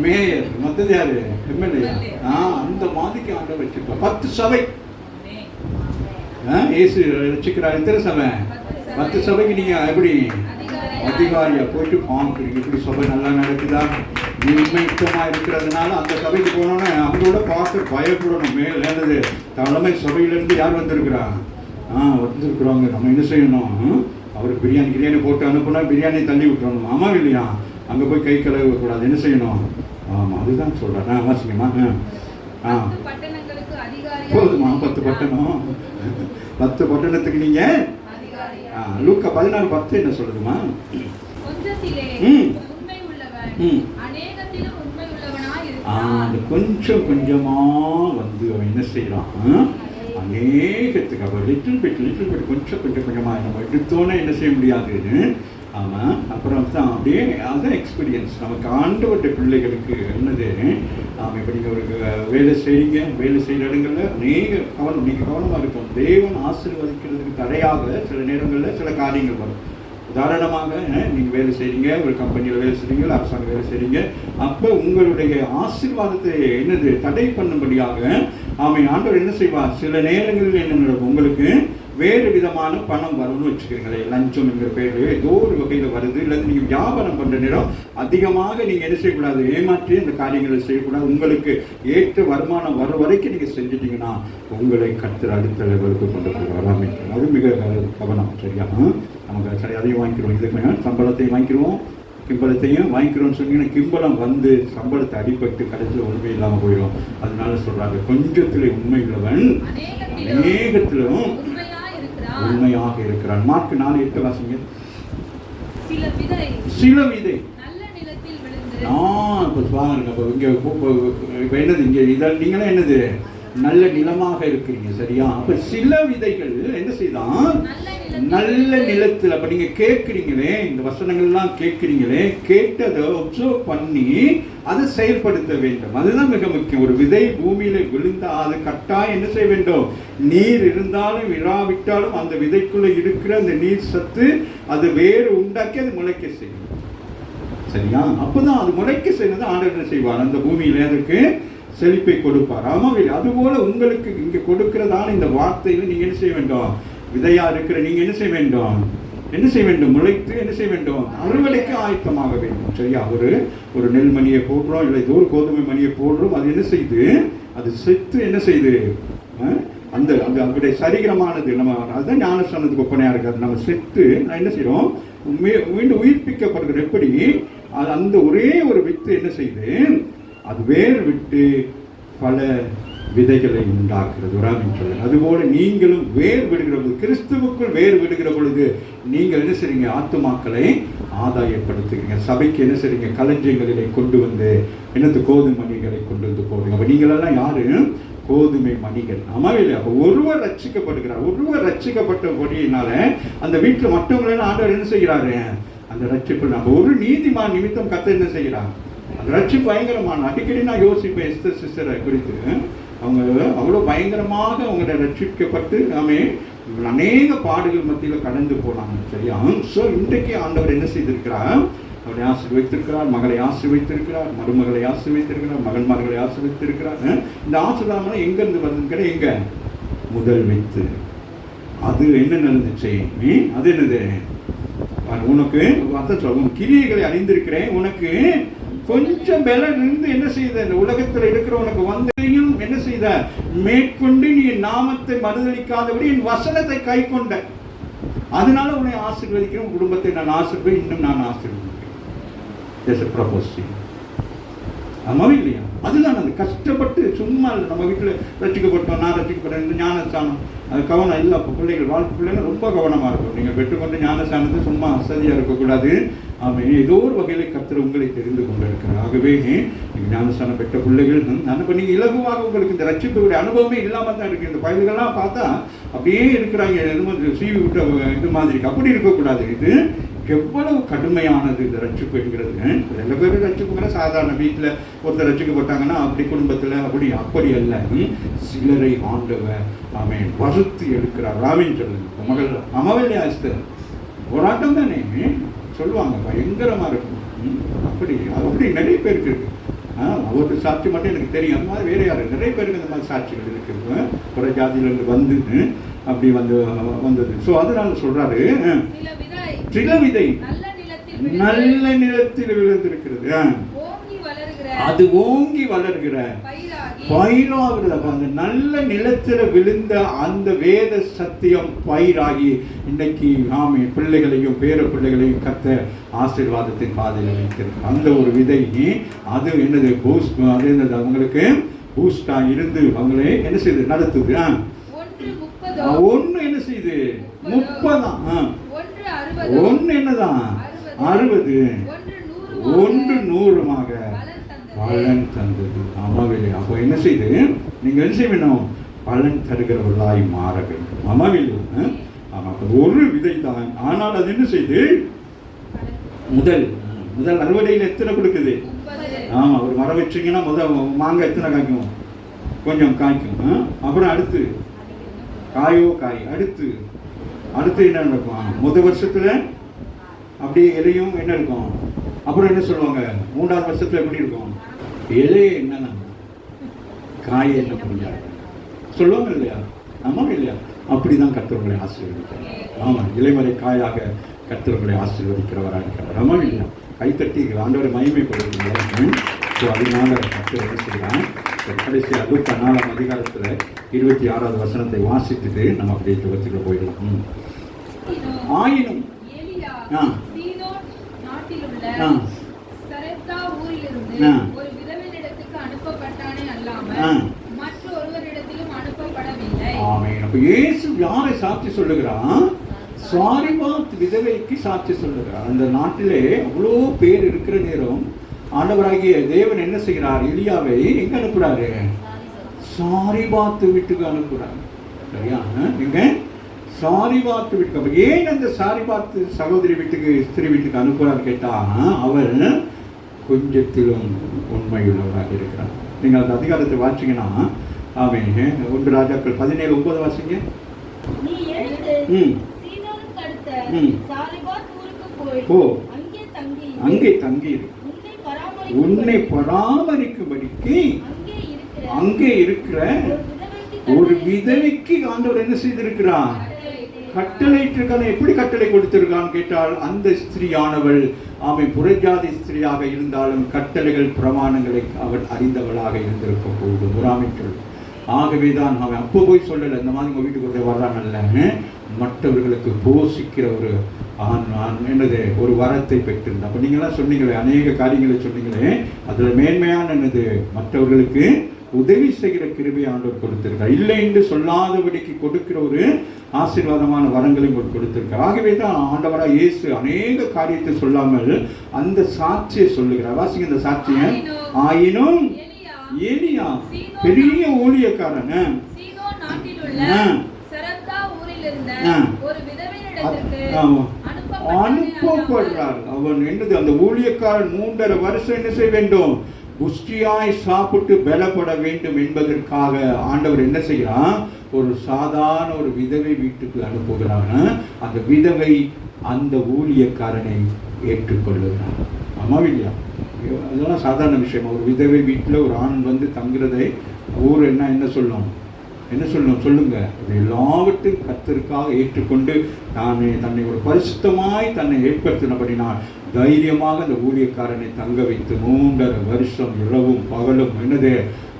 மேயர், மொத்தது யாரு? எம்எல்ஏ. அந்த மாதிரிக்கு ஆண்டவர் வச்சிருப்பார். 10 சபை ஏசு ரசிக்கிறார். எத்தனை சபை? 10 சபைக்கு நீங்க எப்படி அதிகாரியா போயிட்டு பார்க்குறீங்க, இப்படி சபை நல்லா நடக்குதா, நிர்ணயித்தமா இருக்கிறதுனால அந்த சபைக்கு போனோன்னே அவங்களோட பார்த்து பயப்படணும். மேலே தலைமை சபையிலேருந்து யார் வந்திருக்கிறா? வந்திருக்கிறவங்க. நம்ம என்ன செய்யணும்? அவர் பிரியாணி போட்டு அனுப்புனா பிரியாணி தள்ளி விட்டுறணும். ஆமா இல்லையா? அங்கே போய் கை கழுவக்கூடாது. என்ன செய்யணும்? ஆமாம், அதுதான் சொல்கிறேன். வாசிங்கம்மா. போதுமா? 10 பட்டணம். 10 பட்டணத்துக்கு நீங்கள் லூக்கா 14:10 என்ன சொல்லுதுமா? கொஞ்சம் கொஞ்சமா வந்து அவன் என்ன செய்யறான்? அநேகத்துக்கு அவர் லிட்டில் பிட் கொஞ்சம் கொஞ்சமா நம்ம எடுத்தோன்னே என்ன செய்ய முடியாதுன்னு. ஆமாம், அப்புறம் தான் அப்படியே அதுதான் எக்ஸ்பீரியன்ஸ் நமக்கு. ஆண்டவட்ட பிள்ளைகளுக்கு என்னது, இப்போ நீங்கள் ஒரு வேலை செய்கிறீங்க, வேலை செய்கிற இடங்களில் நீங்கள் கவனமாக இருக்கும். தேவன் ஆசீர்வதிக்கிறதுக்கு தடையாக சில நேரங்களில் சில காரியங்கள் வரும். உதாரணமாக நீங்கள் வேலை செய்கிறீங்க, ஒரு கம்பெனியில் வேலை செய்கிறீங்க, அரசாங்க வேலை செய்கிறீங்க. அப்போ உங்களுடைய ஆசீர்வாதத்தை என்னது தடை பண்ணும்படியாக ஆண்டவர் என்ன செய்வார்? சில நேரங்களில் என்ன நடக்கும்? உங்களுக்கு வேறு விதமான பணம் வரும்னு வச்சுக்கிறீங்களேன். லஞ்சம் என்கிற பேரில் ஏதோ ஒரு வகையில் வருது. இல்லை நீங்கள் வியாபாரம் பண்ணுற நேரம் அதிகமாக நீங்கள் என்ன செய்யக்கூடாது? ஏமாற்றி அந்த காரியங்களை செய்யக்கூடாது. உங்களுக்கு ஏற்ற வருமானம் வர வரைக்கும் நீங்கள் செஞ்சிட்டிங்கன்னா உங்களை கர்த்தர் அடுத்த லெவலுக்கு கொண்டு போகலாம். அது மிக கவனம். சரியா? நமக்கு சரி, அதையும் வாங்கிக்கிறோம். இதுக்கு சம்பளத்தையும் வாங்கிக்கிறோம், கிம்பளத்தையும் வாங்கிக்கிறோம்னு சொன்னீங்கன்னா கிம்பளம் வந்து சம்பளத்தை அடிபட்டு கடைசியில் உண்மை இல்லாமல் போயிடும். அதனால சொல்றாங்க, கொஞ்சத்தில் உண்மை உள்ளவன் அநேகத்திலும் உண்மையாக இருக்கிறான். மார்க் 4:8 வாசிங்க. சில விதை என்னது இங்க இதில் நீங்களே என்னது நல்ல நிலமாக இருக்கிறீங்க. சரியா? அப்ப சில விதைகள் என்ன செய்தான்? நல்ல நிலத்தில். அப்ப நீங்க கேட்கிறீங்களே, இந்த வசனங்கள்லாம் கேட்கிறீங்களே, கேட்டு அதை ஒப்சர்வ் பண்ணி அதை செயல்படுத்த வேண்டும். அதுதான் மிக முக்கியம். ஒரு விதை பூமியில விழுந்தா அது கட்டாயம் என்ன செய்ய வேண்டும்? நீர் இருந்தாலும் இராவிட்டாலும் அந்த விதைக்குள்ள இருக்கிற அந்த நீர் சத்து அது வேறு உண்டாக்கி அது முளைக்க செய்யும். சரியா? அப்பதான் அது முளைக்க செய்யறது ஆண்டவர் என்ன செய்வார்? அந்த பூமியில அதுக்கு செழிப்பை கொடுப்பார். ஆமாவே அதுபோல உங்களுக்கு இங்க கொடுக்கிறதான இந்த வார்த்தையில நீங்க என்ன செய்ய வேண்டும்? விதையா இருக்கிற நீங்க என்ன செய்ய வேண்டும்? முளைத்து என்ன செய்ய வேண்டும்? அறுவடைக்கு ஆயத்தமாக வேண்டும். சரியா? ஒரு நெல் மணியை போடுறோம், இல்லை ஏதோ ஒரு கோதுமை மணியை போடுறோம். அது என்ன செய்யுது? அது செத்து என்ன செய்யுது? அந்த அதனுடைய சரீரமானது நம்ம அதுதான் ஞானஸ்தானத்துக்கு ஒப்பனையா இருக்காது. நம்ம செத்து என்ன செய்யறோம்? மீண்டும் உயிர்ப்பிக்கப்படுகிற எப்படி அந்த ஒரே ஒரு வித்து என்ன செய்யுது? அது வேர் விட்டு பல விதைகளை உண்டாக்குறது. அதுபோல நீங்களும் வேர் விடுகிற பொழுது, கிறிஸ்துவுக்குள் வேர் விடுகிற பொழுது நீங்கள் என்ன செய்றீங்க? ஆத்துமாக்களை ஆதாயப்படுத்துகிறீங்க. சபைக்கு என்ன செய்றீங்க? களஞ்சியங்களிலே கொண்டு வந்து என்னது? கோதுமை மணிகளை கொண்டு வந்து போடுறீங்க. அப்ப நீங்களெல்லாம் யாரு? கோதுமை மணிகள். ஆமாவே இல்லையா? அப்ப ஒருவர் ரட்சிக்கப்படுகிறார். ஒருவர் ரட்சிக்கப்பட்டபடியினால அந்த வீட்டில் மற்றவங்களெல்லாம் ஆண்டவர் என்ன செய்கிறாரு? அந்த ரட்சிப்பு நம்ம ஒரு நீதிமான் நிமித்தம் கர்த்தர் என்ன செய்கிறார்? அந்த ரட்சிப்பு பயங்கரமான. அடிக்கடி நான் யோசிப்பேன் எஸ்தர் சிஸ்டரை குறித்து. அவங்க அவ்வளோ பயங்கரமாக அவங்கள ரட்சிக்கப்பட்டு அநேக பாடுகள் மத்தியில் கடந்து போனாங்க. சரியா? ஸோ இன்றைக்கு ஆண்டவர் என்ன செய்திருக்கிறார்? அவரை ஆசீர்வதித்திருக்கிறார், மகளை ஆசீர்வதித்திருக்கிறார், மருமகளை ஆசீர்வதித்திருக்கிறார், மகன்மார்களை ஆசீர்வதித்திருக்கிறார். இந்த ஆசீர்வாதம் எங்கேருந்து வருதுன்னு எங்க? முதல் வித்து. அது என்ன நடந்துச்சு? அது என்னது? உனக்கு கிரியைகளை அறிந்திருக்கிறேன், உனக்கு கொஞ்சம் பலன் இருந்து என்ன செய்த, இந்த உலகத்தில் இருக்கிறவனுக்கு வந்தையும் என்ன செய்த, மேற்கொண்டு நீ என் நாமத்தை மறுதளிக்காதபடி என் வசனத்தை கை கொண்ட, அதனால உன்னை ஆசீர்வதிக்கிறேன், குடும்பத்தை நான் ஆசீர்வதிப்பேன், இன்னும் நான் ஆசீர்வதிக்கிறேன். ஆமாவே இல்லையா? அதுதான் அது கஷ்டப்பட்டு சும்மா இல்லை. நம்ம வீட்டில் ரசிக்கப்பட்டோம், நான் ரசிக்கப்பட்டேன், இந்த ஞானஸ்தானம் அது கவனம் இல்லை. அப்போ பிள்ளைகள் வாழ்க்கை பிள்ளைகள் ரொம்ப கவனமாக இருக்கும். நீங்கள் பெற்றுக்கொண்டு ஞானஸ்தானத்தை சும்மா அசதியாக இருக்கக்கூடாது. அவன் ஏதோ ஒரு வகையில் கர்த்தர் உங்களை தெரிந்து கொண்டு இருக்கிறார். ஆகவே நீங்கள் ஞானஸ்தானம் பெற்ற பிள்ளைகள் இப்போ நீங்கள் இலகுவாக உங்களுக்கு இந்த ரட்சிப்புடைய அனுபவமே இல்லாமல் தான் இருக்குது. இந்த பயல்கள்லாம் பார்த்தா அப்படியே இருக்கிறாங்க, சீவி விட்ட இது மாதிரி. அப்படி இருக்கக்கூடாது. இது எவ்வளவு கடுமையானது இந்த ரட்சிப்பு என்கிறது. சில பேர் ரட்சிப்புங்கிற சாதாரண வீட்டில் ஒருத்தர் ரட்சிக்கப்பட்டாங்கன்னா அப்படி குடும்பத்தில் அப்படி அல்ல. சிலரை ஆண்டவர் ஆமென் வறுத்து எடுக்கிறார். ராமின் சொல்லுங்க மகள் அமவல்யா எஸ்தர் போராட்டம் தானே சொல்லுவாங்க, பயங்கரமாக இருக்கும். அப்படி நிறைய பேருக்கு இருக்கு. ஒரு சாட்சி மட்டும் எனக்கு தெரியும். அந்த மாதிரி வேற யாரும் நிறைய பேருக்கு இந்த மாதிரி சாட்சிகள் இருக்கு. புற ஜாதியிலிருந்து வந்து அப்படி வந்தது. ஸோ அதனால சொல்றாரு, சில விதை நல்ல நிலத்தில் விழுந்திருக்கிறது, அது ஓங்கி வளர்கிற பயிராகிறது. அந்த நல்ல நிலத்தில் விழுந்த அந்த வேத சத்தியம் பயிராகி இன்னைக்கு நாம பிள்ளைகளையும் பேர பிள்ளைகளையும் கத்த ஆசீர்வாதத்தின் பாதையில் வைத்திருக்கு. அந்த ஒரு விதை அது என்னது பூஸ்ட், அது என்னது அவங்களுக்கு பூஸ்டா இருந்து அவங்களே என்ன செய்யுது நடத்துது. ஒன்று என்ன செய்யுது 30, ஒன்று என்னதான் 60, ஒன்று 100மாக பலன் தந்தது. ஆமாவில்லை? அப்போ என்ன செய்து நீங்கள் என்ன செய்ய வேணும், பலன் தருகிறவர்களாய் மாற வேண்டும். ஆமாவில்லை? ஆமாம், ஒரு விதை தான். ஆனால் அது என்ன செய்து முதல் அறுவடையில் எத்தனை கொடுக்குது? ஆமாம், ஒரு மரம் வச்சிங்கன்னா முதல் மாங்காய் எத்தனை காய்க்கும்? கொஞ்சம் காய்க்கும். அப்புறம் அடுத்து காய் அடுத்து என்ன நடக்கும்? முதல் வருஷத்துல அப்படியே இலையும் என்ன இருக்கும். அப்புறம் என்ன சொல்லுவாங்க, 3ஆவது வருஷத்துல எப்படி இருக்கும்? இலையே என்ன காய் என்ன புரிஞ்சாங்க சொல்லுவாங்க இல்லையா? ஆமாம் இல்லையா? அப்படிதான் கர்த்தர்களை ஆசீர்வதிக்கிறார். ஆமாம், இலைமறை காயாக கர்த்தர்களை ஆசீர்வதிக்கிறவராக இருக்கிறார். ஆமாம் இல்லையா? கைத்தட்டி ஆண்டவரை மகிமைப்படுத்துகிறார். ஸோ அதனால கர்த்தர் என்ன செய்கிறான், கடைசி லூக்கா 4ஆம் அதிகாரத்தில் 26வது வசனத்தை வாசித்துட்டு நம்ம அப்படியே ஜெபத்துக்கு போயிடலாம். ஆயினும் இயேசு யாரை சாட்சி சொல்லுகிறான்? சாரிபாத் விதவைக்கு சாட்சி சொல்லுகிறார். அந்த நாட்டிலே அவ்வளோ பேர் இருக்கிற நேரம் ஆண்டவராகிய தேவன் என்ன செய்கிறார், எலியாவை எங்க அனுப்புறாரு? சாரிபாத்து வீட்டுக்கு அனுப்புறாரு. சரியா? நீங்க சாரிபாத்து வீட்டுக்கு. ஏன் அந்த சாரிபாத்து சகோதரி வீட்டுக்கு, ஸ்திரீ வீட்டுக்கு அனுப்புறாரு கேட்டா, அவர் கொஞ்சத்திலும் உண்மையுள்ளவராக இருக்கிறார். நீங்கள் அந்த அதிகாரத்தை வாசிங்கன்னா, அவன் 1 ராஜாக்கள் 17:9 வாசிங்க. அங்கே தங்கி உன்னை பராமரிக்கும்படிக்கு அங்கே இருக்கிற ஒரு விதவைக்கு ஆண்டவர் என்ன செய்திருக்கிறார்? கட்டளையிட்டிருக்கான். எப்படி கட்டளை கொடுத்திருக்கான்னு கேட்டால், அந்த ஸ்திரீயானவள் அவன் புறஜாதி ஸ்திரீயாக இருந்தாலும் கட்டளைகள் பிரமாணங்களை அவள் அறிந்தவளாக இருந்திருக்க போது முறாமைக்கள். ஆகவேதான் அவன் அப்போ போய் சொல்லலை, இந்த மாதிரி உங்கள் வீட்டுக்கு வர்றாங்கல்ல, மற்றவர்களுக்கு போஷிக்கிற ஒரு என்னது ஒரு வரத்தை பெற்றிருந்தேன். அப்போ நீங்களாம் சொன்னீங்களே, அநேக காரியங்களை சொன்னீங்களே, அதில் மேன்மையான என்னது மற்றவர்களுக்கு உதவி செய்கிற கிருபை ஆண்டவர் கொடுத்திருக்கார். இல்லை என்று சொல்லாதபடிக்கு கொடுக்கிற ஒரு ஆசீர்வாதமான வரங்களையும் கொடுத்திருக்கார். ஆகவே தான் ஆண்டவராக இயேசு அநேக காரியத்தை சொல்லாமல் அந்த சாட்சியை சொல்லுகிறார். வாசிங்க இந்த சாட்சியை. ஆயினும் எலியா பெரிய ஊழியக்காரன் அனுப்பப்படுறார். அவன் என்னது, அந்த ஊழியக்காரன் 3.5 வருஷம் என்ன செய்ய வேண்டும்? புஷ்டியாய் சாப்பிட்டு பலப்பட வேண்டும் என்பதற்காக ஆண்டவர் என்ன செய்கிறான்? ஒரு சாதாரண ஒரு விதவை வீட்டுக்கு அனுப்புகிறான். அந்த விதவை அந்த ஊழியக்காரனை ஏற்றுக்கொள்ளுகிறான். ஆமாவில்லையா? அதெல்லாம் சாதாரண விஷயம். ஒரு விதவை வீட்டில் ஒரு ஆண் வந்து தங்குறதை ஊர் என்ன சொல்லும்? என்ன சொல்லணும் சொல்லுங்க, இது எல்லாவற்றையும் கர்த்தருக்காக ஏற்றுக்கொண்டு தன்னை ஒரு பரிசுத்தமாய் தன்னை ஏற்படுத்தினபடினால் தைரியமாக அந்த ஊழியக்காரனை தங்க வைத்து 3.5 வருஷம் இரவும் பகலும் என்னது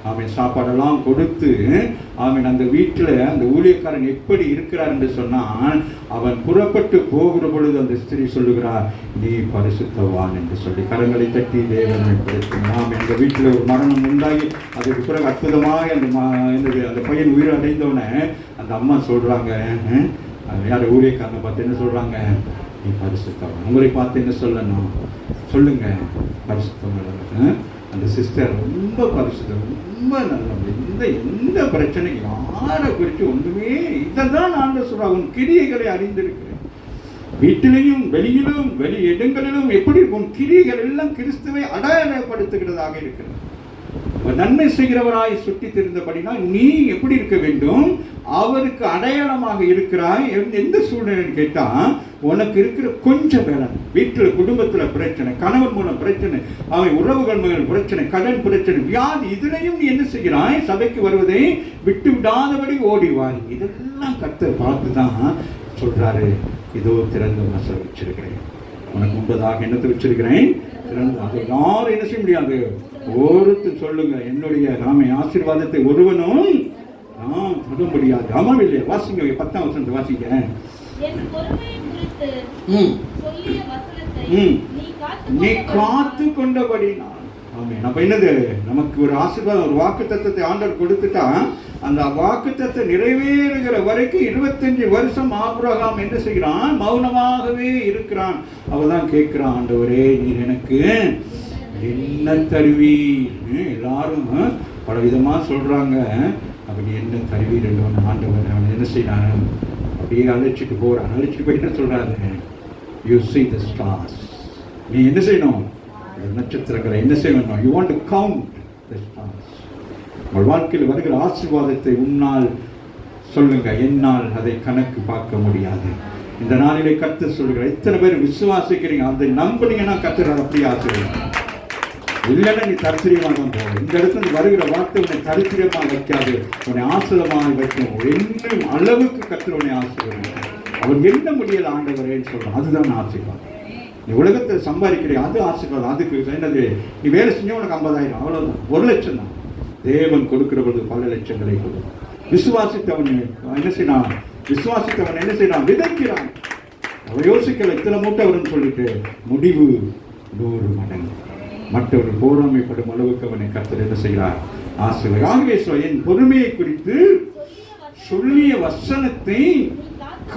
அவன் சாப்பாடெல்லாம் கொடுத்து அவன் அந்த வீட்டில் அந்த ஊழியக்காரன் எப்படி இருக்கிறார் என்று சொன்னால், அவன் புறப்பட்டு போகிற பொழுது அந்த ஸ்திரீ சொல்லுகிறார், நீ பரிசுத்தவான் என்று சொல்லி கரங்களை தட்டி தேவனை படுத்தினான். எங்கள் வீட்டில் ஒரு மரணம் உண்டாகி அதுக்கு பிறகு அற்புதமாக அந்த பையன் உயிர் அடைந்தவனை அந்த அம்மா சொல்றாங்க, யார் ஊழியக்காரனை பார்த்து என்ன சொல்றாங்க, நீ பரிசுத்தவான். உங்களை பார்த்து என்ன சொல்லணும் சொல்லுங்க, பரிசுத்தம். அந்த சிஸ்டர் ரொம்ப பரிசுத்தம், ரொம்ப நல்லது, எந்த பிரச்சனையும் யாரை குறித்து ஒன்றுமே இதை தான் நான் சொல்றேன், உன் கிரியைகளை அறிந்திருக்கிறேன். வீட்டிலையும் வெளியிலும் வெளி இடங்களிலும் எப்படி உன் கிரியைகள் எல்லாம் கிறிஸ்துவை அடையாளப்படுத்துகிறதாக இருக்கிறது. நன்மை செய்கிறவராய் சுற்றி தெரிந்தபடினால் நீ எப்படி இருக்க வேண்டும், அவருக்கு அடையாளமாக இருக்கிறாய். எந்த சூழ்நிலைன்னு கேட்டா, உனக்கு இருக்கிற கொஞ்சம் வேலை, வீட்டில் குடும்பத்தில் பிரச்சனை, கணவன் மூலம் பிரச்சனை, அவன் உறவுகள் மூலம் பிரச்சனை, கடன் பிரச்சனை, வியாதி, இதுலையும் நீ என்ன செய்கிறாய், சபைக்கு வருவதை விட்டு விடாதபடி ஓடிவாய். இதெல்லாம் கர்த்தர் பார்த்து தான் சொல்றாரு, இதோ திறந்த வாசல் வச்சிருக்கிறேன், உனக்கு முன்பதாக என்னத்தை வச்சிருக்கிறேன், அது யாரும் என்ன செய்ய முடியாது. ஒருத்தர் சொல்லுங்க, என்னுடைய ஆசீர்வாதத்தை ஒருவனும் சொல்ல முடியாது. ஆமாம் இல்லையா? வாசிங்க 10ஆம் வசனத்தை வாசிங்க. நீ காத்து கொண்டபடினால். ஆமே. நம்ம என்னது, நமக்கு ஒரு ஆசீர்வாதம், ஒரு வாக்கு தத்தத்தை ஆண்டவர் கொடுத்துட்டா, அந்த வாக்கு தத்தை நிறைவேறுகிற வரைக்கும் 25 வருஷம் ஆபிரகாம் என்ன செய்கிறான், மௌனமாகவே இருக்கிறான். அவதான் கேட்கிறான், ஆண்டவரே நீர் எனக்கு என்ன தருவீர். எல்லாரும் பல விதமா சொல்றாங்க, அப்படி என்ன தருவீர் என்று ஆண்டவர் அவன் என்ன செய்யறான், அப்படியே அழைச்சிட்டு போறான். அழைச்சிட்டு போய் என்ன சொல்றாரு, யூ see the stars. நீ என்ன செய்யணும், நட்சத்திரங்களை என்ன செய்யணும், you want to count the stars. உங்கள் வாழ்க்கையில் வருகிற ஆசீர்வாதத்தை உன்னால் சொல்லுங்க, என்னால் அதை கணக்கு பார்க்க முடியாது. இந்த நாளிலே கர்த்தர் சொல்லுகிறார், எத்தனை பேர் விசுவாசிக்கிறீங்க, அதை நம்புனீங்கன்னா கர்த்தர் அப்படியே ஆசீர்வாதம். இல்லைன்னா நீ தரித்திரியமாக போகும். இந்த இடத்துல வருகிற வார்த்தை உன்னை தரித்திரியமாக வைக்காது, உன்னை ஆசீர்வாதமாக வைக்கும். என்னும் அளவுக்கு கர்த்தர் உன்னை ஆசீர்வாதம். அவன் என்ன முடியல ஆண்டவரேன்னு சொல்றான், அதுதான் ஆசீர்வாதம். நீ உலகத்தை சம்பாதிக்கிறீங்க, அது ஆசீர்வாதம். அதுக்கு என்னது, நீ வேலை செஞ்சா உனக்கு 50,000, அவ்வளவுதான், 1 லட்சம் தான். தேவன் கொடுக்கிற பொழுது பல லட்சங்களை கொடுக்கும். விசுவாசித்தவன் என்ன செய்யறான், விசுவாசித்தவன் என்ன செய்யறான், விதைக்கிறான். அவன் யோசிக்கல இத்தனை மூட்டை வரும்னு சொல்லிட்டு, முடிவு 100 மடங்கு. மற்றவர்கள் போராமைப்படும் அளவுக்கு அவனை கர்த்தர் என்ன செய்கிறார், ஆசீர்வாதம். ஆகவே என் பொறுமையை குறித்து சொல்லிய வசனத்தை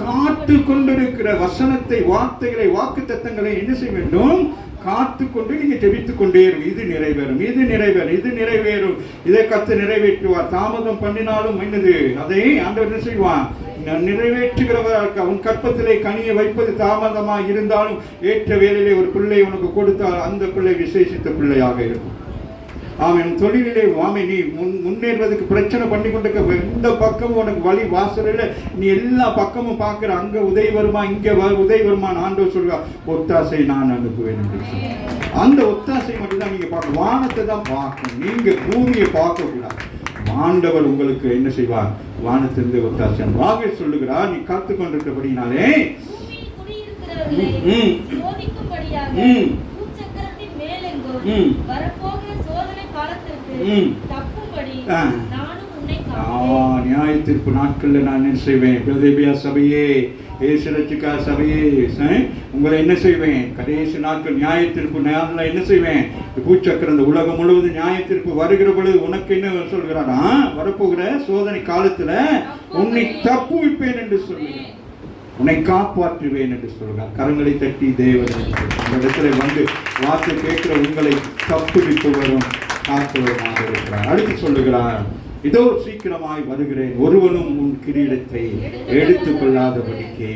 காத்து கொண்டிருக்கிற வசனத்தை, வார்த்தைகளை, வாக்கு தத்தங்களை என்ன செய்ய வேண்டும், காத்து கொண்டு நீங்க ஜெபித்துக் கொண்டே இருக்கும். இது நிறைவேறும், இது நிறைவேறும், இது நிறைவேறும், இதை கர்த்தர் நிறைவேற்றுவார். தாமதம் பண்ணினாலும் என்னது, அதை ஆண்டவர் என்ன செய்வான், நிறைவேற்றுகிறவர்கள். அவன் கற்பத்திலே கனியை வைப்பது தாமதமாக இருந்தாலும் ஏற்ற வேளையிலே ஒரு பிள்ளை உனக்கு கொடுத்தால் அந்த பிள்ளை விசேஷித்த பிள்ளையாக இருக்கும். அவன் தொழிலே வாமை நீ முன்னேறுவதற்கு பிரச்சனை பண்ணி கொண்டிருக்க, எந்த பக்கமும் உனக்கு வழி வாசலில் நீ எல்லா பக்கமும் பார்க்குற, அங்க உதவி வருமா, இங்க உதவி வருமானு ஆண்டவர் சொல்லுவா, ஒத்தாசை நான் அனுப்புவேன் என்று சொல்லி. அந்த ஒத்தாசை மட்டும்தான் நீங்க பார்க்கணும், வானத்தை தான் பார்க்கணும், நீங்க பூமியை பார்க்க கூடாது. ஆண்டவர் உங்களுக்கு என்ன செய்வார், வானத்திலிருந்து ஒத்தாசை வாக சொல்லுகிறார். நீ காத்து கொண்டிருக்கிறபடினாலே நியாய தீர்ப்பு நாட்கள்ல நான் என்ன செய்வேன், பிரதேபியா சபையே, ஏசுரட்சிக்கா சபையே, உங்களை என்ன செய்வேன், கடைசி நாட்கள் நியாய தீர்ப்பு நாளில் என்ன செய்வேன், பூச்சக்கர இந்த உலகம் முழுவதும் நியாய தீர்ப்பு வருகிற பொழுது உனக்கு என்ன சொல்கிறாரா, வரப்போகிற சோதனை காலத்துல உன்னை தப்புவிப்பேன் என்று சொல்லுகிறேன், உன்னை காப்பாற்றுவேன் என்று சொல்கிறார். கரங்களை தட்டி தேவன் அந்த இடத்துல வந்து வார்த்தை கேட்கிற உங்களை தப்புவித்து வரும் காத்துவமாக இருக்கிறார். அடுத்து சொல்லுகிறார், இதோ சீக்கிரமாய் வருகிறேன், ஒருவனும் உன் கிரீடத்தை எடுத்துக் கொள்ளாதபடிக்கு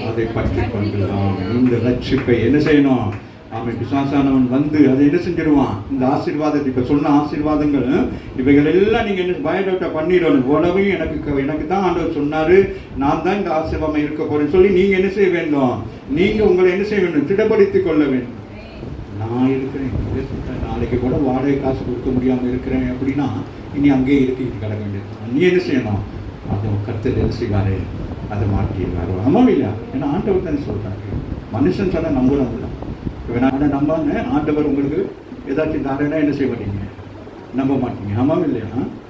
அதை பற்றி கொண்டுதான். இந்த ரட்சிப்பை என்ன செய்யணும், அவன் பிசாசானவன் வந்து அதை என்ன செஞ்சிருவான், இந்த ஆசீர்வாதத்தை இப்ப சொன்ன ஆசீர்வாதங்கள் இவைகள் எல்லாம் நீங்க என்ன பயோடேட்டா பண்ணிடணும். உலகையும் எனக்கு தான் ஆண்டவர் சொன்னாரு, நான் தான் இந்த ஆசீர்வாதம் இருக்க போறேன்னு சொல்லி நீங்க என்ன செய்ய வேண்டும், நீங்க உங்களை என்ன செய்ய வேண்டும், திடப்படுத்திக் கொள்ள வேண்டும். நான் இருக்கிறேன், நாளைக்கு கூட வாடகை காசு கொடுக்க முடியாம இருக்கிறேன் அப்படின்னா இனி அங்கேயே இருக்கிட்டு கிடக்க வேண்டியது. நீ என்ன செய்யணும்? அதை கர்த்தர் என்ன செய்வாரு? அதை மாற்றிடுவார். ஆமாம் இல்லையா? ஏன்னா ஆண்டவர் தானே சொல்றாரு. மனுஷன் சொன்னா நம்பணும். ஆனால் நம்பாங்க ஆண்டவர் உங்களுக்கு ஏதாச்சும் தாரேன்னா என்ன செய்ய மாட்டீங்க? நம்ப மாட்டீங்க. ஆமாம் இல்லையா?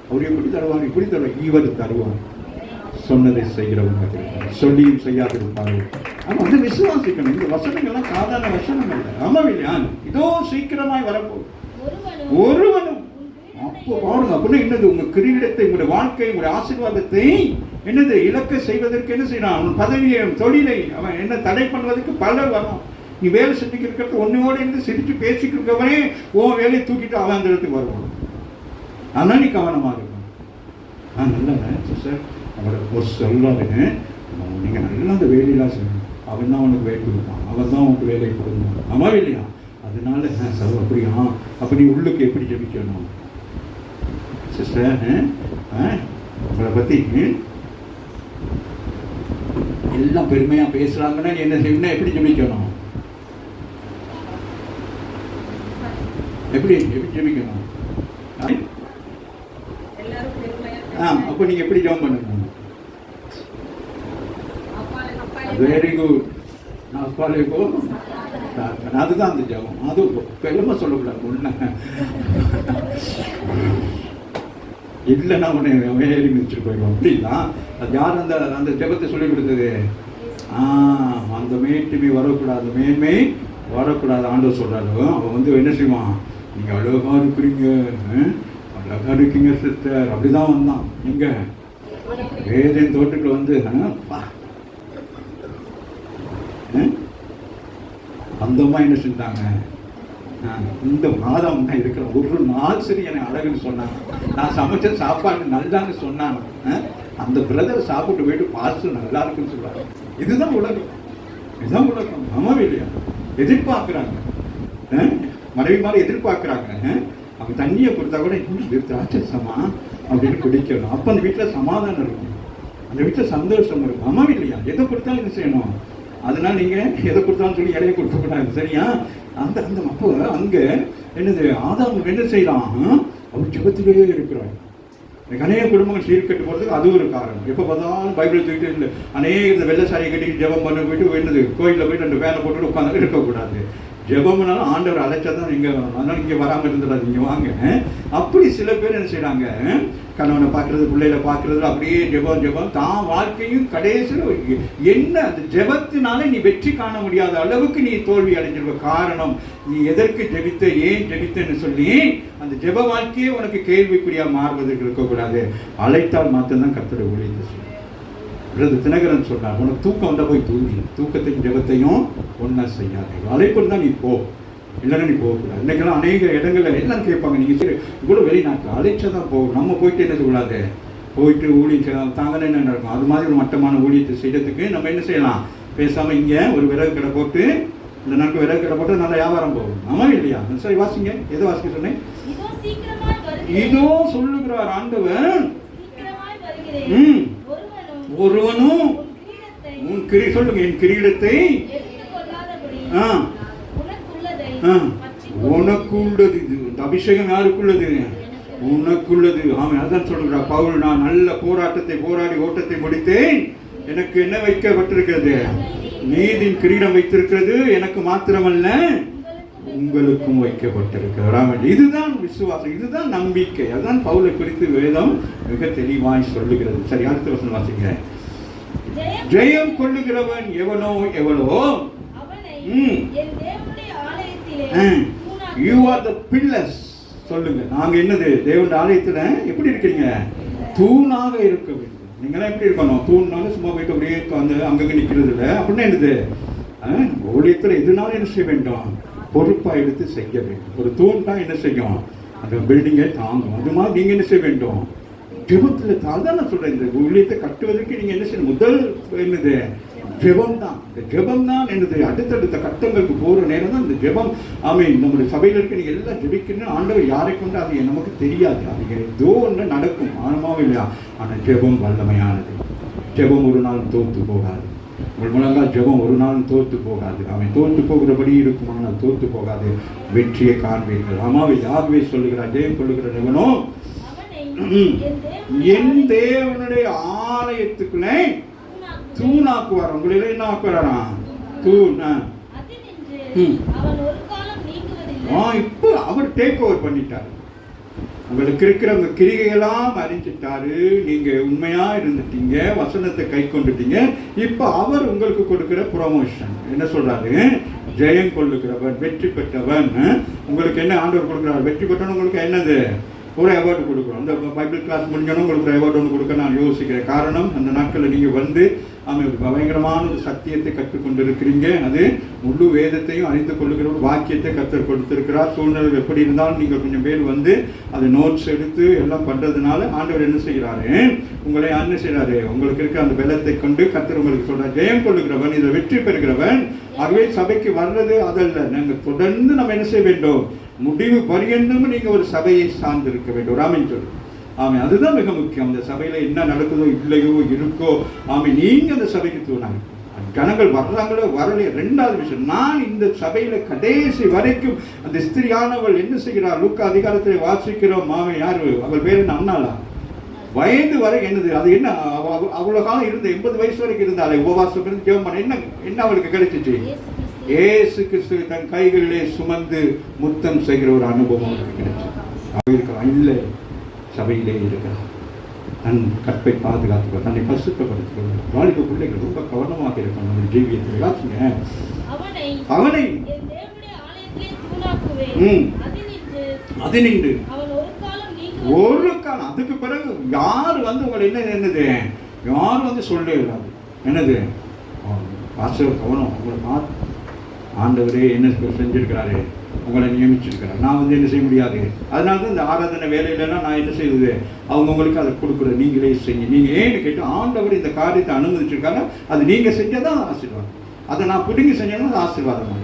அவர் எப்படி தருவார்? இப்படி தருவார். இவர் தருவார். சொன்னதை செய்கிறவங்க சொல்லியும் செய்யாதிருப்பாரு. ஆமா, வந்து விசுவாசிக்கணும். இந்த வசனங்கள்லாம் சாதாரண வசனங்கள் இல்லை. ஆமாம் இல்லையா? இதோ சீக்கிரமாய் வரப்போகுது. ஒருவனும் அப்போ பாருங்க, அப்படின்னா என்னது? உங்க கிரீடத்தை, உங்களுடைய வாழ்க்கை, உங்களுடைய ஆசீர்வாதத்தை என்னது இலக்க செய்வதற்கு என்ன செய்யறான்? அவன் பதவியை, தொழிலை அவன் என்ன தடை பண்ணுவதற்கு பலர் வரும். நீ வேலை செஞ்சுக்கு இருக்கிறது ஒன்னோட இருந்து சிரிச்சு பேசிட்டு இருக்கவனே உன் வேலையை தூக்கிட்டு அவன் அந்த இடத்துக்கு வருவான். ஆனால் நீ கவனமாக இருக்கும். நல்ல சார் அவங்களோட ஒரு சொல்லாதுங்க, நீங்க நல்லா அந்த வேலையெல்லாம் செய்யணும். அவன் தான் உனக்கு வேலை கொடுப்பான், அவன் தான் உனக்கு வேலை கொடுக்கணும். ஆமா இல்லையா? அதனால சார் அப்படியா? அப்ப நீ உள்ளுக்கு எப்படி ஜெபிக்கணும் சிஸ்டர்? உங்களை பத்தி எல்லாம் பெருமையா பேசுறாங்கன்னா நீ என்ன செய்யணும்? எப்படி ஜெபிக்கணும்? எப்படி ஜெபிக்கணும்? அப்ப நீங்க எப்படி ஜெபம் பண்ணணும்? Very good. அதுதான் அந்த ஜெபம். அது பெருமை சொல்லக்கூடாது. இல்லைன்னா உன்னை வேலை மிதிச்சுட்டு போயிடும். அப்படின்னா அது யார் அந்த ஜெபத்தை சொல்லி கொடுத்தது? அந்த மேட்டுமை வரக்கூடாது, மேன்மை வரக்கூடாது ஆண்டவர் சொல்றாரு. அவன் வந்து என்ன செய்வான்? நீங்க அழகா இருக்கிறீங்க, அழகா இருக்கீங்க சிஸ்டர், அப்படிதான் வந்தான். நீங்க வேதன் தோட்டத்தில் வந்து அந்த அம்மா என்ன செஞ்சாங்க? இந்த மாதம் தான் இருக்கிற ஒரு நாள் சரி என்னை அழகுன்னு சொன்னாங்க. நான் சமைச்ச சாப்பாடு நல்லான்னு சொன்னாங்க. அந்த பிரதர் சாப்பிட்டு போயிட்டு பாஸ்டர் நல்லா இருக்குன்னு சொல்றாங்க. இதுதான் உலகம், இதுதான் உலகம். அம்மா இல்லையா? எதிர்பார்க்கிறாங்க, மனைவி மாதிரி எதிர்பார்க்கிறாங்க. அவங்க தண்ணியை கொடுத்தா கூட இன்னும் திராட்சமா அப்படின்னு குடிக்கணும். அப்போ அந்த வீட்டில் சமாதானம் இருக்கும், அந்த வீட்டில் சந்தோஷம் இருக்கும். அம்மா இல்லையா? எதை கொடுத்தாலும் என்ன செய்யணும்? அதனால நீங்க எதை கொடுத்தாலும் சொல்லி இடையே கொடுக்கக்கூடாது. சரியா? அந்த அந்த அப்போ அங்க என்னது ஆதாம் என்ன செய்யலாம்? அவர் ஜெபத்திலேயே இருக்கிறார். அநேக குடும்பங்கள் சீர்கட்டு போகிறதுக்கு அது ஒரு காரணம். எப்போ பார்த்தாலும் பைபிளை தூக்கிட்டு இல்லை, அநேக இந்த வெள்ளை சாரியை கட்டிட்டு ஜெபம் பண்ண போயிட்டு என்னது கோயிலில் போயிட்டு ரெண்டு வேலை போட்டுட்டு உட்காந்து இருக்கக்கூடாது. ஜெபம்னாலும் ஆண்டவர் அழைச்சா தான் இங்கே, அதனால இங்கே வராமல் இருந்துடாது, இங்கே வாங்க. அப்படி சில பேர் என்ன செய்யறாங்க? கணவனை பார்க்கறது, பிள்ளைகளை பார்க்கறது, அப்படியே ஜெபம் தான் வாழ்க்கையும் கடைசியில் என்ன அந்த ஜெபத்தினால நீ வெற்றி காண முடியாத அளவுக்கு நீ தோல்வி அடைஞ்சிருக்க. காரணம், நீ எதற்கு ஜெபித்த, ஏன் ஜெபித்தன்னு சொல்லி அந்த ஜெப வாழ்க்கையே உனக்கு கேள்விக்குறியா மாறுவதற்கு இருக்கக்கூடாது. அழைத்தால் மாத்திரம்தான் கர்த்தருடைய ஊழியத்தை செய்யும். தினகரன் சொல்றார், உனக்கு தூக்கம் வந்தா போய் தூங்கி, தூக்கத்தையும் ஜெபத்தையும் ஒன்னா செய்யாது. அழைப்பு தான் நீ போ, இல்லைன்னா நீ போகக்கூடாது. இன்னைக்கெல்லாம் அநேக இடங்கள்ல எல்லாம் கேட்பாங்க, நீங்க சரி இவ்வளவு வெளிநாட்டில் அழைச்சதான் போகும், நம்ம போயிட்டு என்ன சொல்லக்கூடாது, போயிட்டு ஊழியம் தாங்கன்னு என்ன நடக்கும். அது மாதிரி ஒரு மட்டமான ஊழியத்தை செய்யறதுக்கு நம்ம என்ன செய்யலாம்? பேசாம இங்க ஒரு விறகு கடை போட்டு, இந்த நாளுக்கு விறகு கடை போட்டு நல்லா வியாபாரம் போகும். ஆமா இல்லையா? சரி வாசிங்க, எதை வாசிக்க சொன்னேன்? இதோ சொல்லுகிறார் ஆண்டவர், ஒருவனும் சொல்லுங்க, என் கிரீடத்தை உனக்குள்ளது. இது அபிஷேகம் யாருக்குள்ளது? உனக்குள்ளது. ஆமாம், அதான் சொல்லுகிறார் பவுல், நான் நல்ல போராட்டத்தை போராடி ஓட்டத்தை முடித்தேன், எனக்கு என்ன வைக்கப்பட்டிருக்கிறது? நீதியின் கிரீடம் வைத்திருக்கிறது, எனக்கு மாத்திரமல்ல உங்களுக்கும் வைக்கப்பட்டிருக்கிறார். இதுதான் விசுவாசம், இதுதான் நம்பிக்கை. அதுதான் பவுலை குறித்து வேதம் மிக தெளிவாய் சொல்லுகிறது. சரி, அடுத்த வசனம் வாசிங்க. ஜெயம் கொள்ளுகிறவன் எவனோ you are the pillars. சொல்லுங்க, நாங்க என்னது? தேவனுடைய ஆலயத்துல எப்படி இருக்கீங்க? தூணாக இருக்க வேண்டும். நீங்களாம் எப்படி இருக்கணும்? தூணாக சும்மா போயிட்டு அப்படியே வந்து அங்கங்க நிக்கிறது இல்லை. அப்படின்னா என்னது? ஊழியத்துல எதுனாலும் என்ன செய்ய வேண்டும்? பொறுப்பா எடுத்து செய்ய வேண்டும். ஒரு தூண் தான் என்ன செய்யும்? அந்த பில்டிங்கை தாங்கும். அது மாதிரி நீங்க என்ன செய்ய வேண்டும்? ஜெபத்துல தான் நான் சொல்றேன். இந்த ஊழியத்தை கட்டுவதற்கு நீங்க என்ன செய்யணும்? முதல் என்னது? ஜெபம் தான். இந்த ஜெபம் தான் என்னது? அடுத்தடுத்த கட்டங்களுக்கு போற நேரம் தான் இந்த ஜெபம். ஆமீன். நம்முடைய சபையில இருக்க நீங்க எல்லாம் ஜெபிக்கணும். ஆண்டவர் யாரை கொண்டு அது நமக்கு தெரியாது, அது ஏதோ ஒன்று நடக்கும். ஆனமாவும் இல்லையா? ஆனா ஜெபம் வல்லமையானது. ஜெபம் ஒரு நாள் தோத்து போகாது. உங்கள் முழங்கால் ஜெபம் ஒரு நாள் தோத்து போகாது. அவன் தோத்து போகிறபடி இருக்கும், ஆனால் தோத்து போகாது, வெற்றியை காண்பீர்கள். ஆமாவை யாகவே சொல்லுகிறார், ஜெயம் கொள்ளுகிற எவனோ என் தேவனுடைய ஆலயத்துக்குள்ளே தூணாக்குவார். உங்களை என்ன ஆக்குவாரா? தூண். இப்போ அவர் டேக் ஓவர் பண்ணிட்டார். உங்களுக்கு இருக்கிற உங்க கிரிகையெல்லாம் அறிஞ்சிட்டாரு. நீங்க உண்மையா இருந்துட்டீங்க, வசனத்தை கை கொண்டுட்டீங்க. இப்ப அவர் உங்களுக்கு கொடுக்கிற ப்ரொமோஷன் என்ன சொல்றாரு? ஜெயம் கொள்ளுகிறவன், வெற்றி பெற்றவன். உங்களுக்கு என்ன ஆண்டவர் கொடுக்குறாரு? வெற்றி பெற்றவன் உங்களுக்கு என்னது? ஒரு அவார்டு கொடுக்குறோம். அந்த பைபிள் கிளாஸ் முடிஞ்சோன்னு உங்களுக்கு ஒரு அவார்டு ஒன்று கொடுக்க நான் யோசிக்கிறேன். காரணம், அந்த நாட்களில் நீங்கள் வந்து பயங்கரமான ஒரு சத்தியத்தை கற்றுக்கொண்டு இருக்கிறீங்க. அது முழு வேதத்தையும் அறிந்து கொள்ளுகிற ஒரு வாக்கியத்தை கற்றுக் கொடுத்திருக்கிறார். சூழ்நிலை எப்படி இருந்தாலும் நீங்கள் கொஞ்சம் பேர் வந்து அதை நோட்ஸ் எடுத்து எல்லாம் பண்ணுறதுனால ஆண்டவர் என்ன செய்கிறாரு? உங்களை என்ன செய்கிறாரு? உங்களுக்கு இருக்கிற அந்த பலத்தை கொண்டு கர்த்தர் உங்களுக்கு சொல்கிறார், ஜெயம் கொள்ளுகிறவன், இதை வெற்றி பெறுகிறவன். ஆகவே சபைக்கு வர்றது அதல்ல, நாங்கள் தொடர்ந்து நம்ம என்ன செய்ய வேண்டும்? முடிவு பரியந்தமும் நீங்க ஒரு சபையை சார்ந்து இருக்க வேண்டும். ஆமென் சொல்லு. ஆமாம், அதுதான் மிக முக்கியம். அந்த சபையில என்ன நடக்குதோ இல்லையோ இருக்கோ, ஆமாம், நீங்க அந்த சபைக்கு தூணாங்க. ஜனங்கள் வர்றாங்களோ வரலையோ ரெண்டாவது விஷயம். நான் இந்த சபையில கடைசி வரைக்கும் அந்த ஸ்திரியானவள் என்ன செய்கிறார்? லூக்கா அதிகாரத்தில் வாசிக்கிறோம். மாமன் யாரு? அவள் பேர் என்ன? அண்ணாளா? வயது வரை என்னது? அது என்ன? அவ்வளவு காலம் இருந்த 80 வயசு வரைக்கும் இருந்தாலே உபவாசம் இருந்து ஜெபம் பண்ண என்ன அவளுக்கு கிடைச்சிச்சு? இயேசு கிறிஸ்து தன் கைகளிலே சுமந்து முத்தம் செய்கிற ஒரு அனுபவம் அவருக்கு கிடைச்சது. இல்லை, சபையிலே இருக்கிறார். தன் கற்பை பாதுகாத்துக்கோ, தன்னை பசுத்தப்படுத்திக்கொள்ள. வாலிப பிள்ளைகள் ரொம்ப கவனமாக இருக்கணும் நம்ம ஜீவியத்தில். யாச்சுங்க அவனை அது நின்று ஒரு காலம். அதுக்கு பிறகு யார் வந்து உங்களை என்னது யாரும் வந்து சொல்லவே இல்லாது. என்னது ஆசிரியர் கவனம். உங்களை பார்த்து ஆண்டவரே என்ன செஞ்சிருக்கிறாரு? உங்களை நியமிச்சிருக்கிறார். நான் வந்து என்ன செய்ய முடியாது. அதனால தான் இந்த ஆராதனை வேலையிலலாம் நான் என்ன செய்யுது? அவங்கவுங்களுக்கு அதை கொடுக்குறது. நீங்களே செய்ய. நீங்கள் ஏன்னு கேட்டு ஆண்டவர் இந்த காரியத்தை அனுமதிச்சிருக்காங்க. அது நீங்கள் செஞ்சதான் ஆசீர்வாதம். அதை நான் பிடிங்கி செஞ்சேன்னா அது ஆசீர்வாதம்.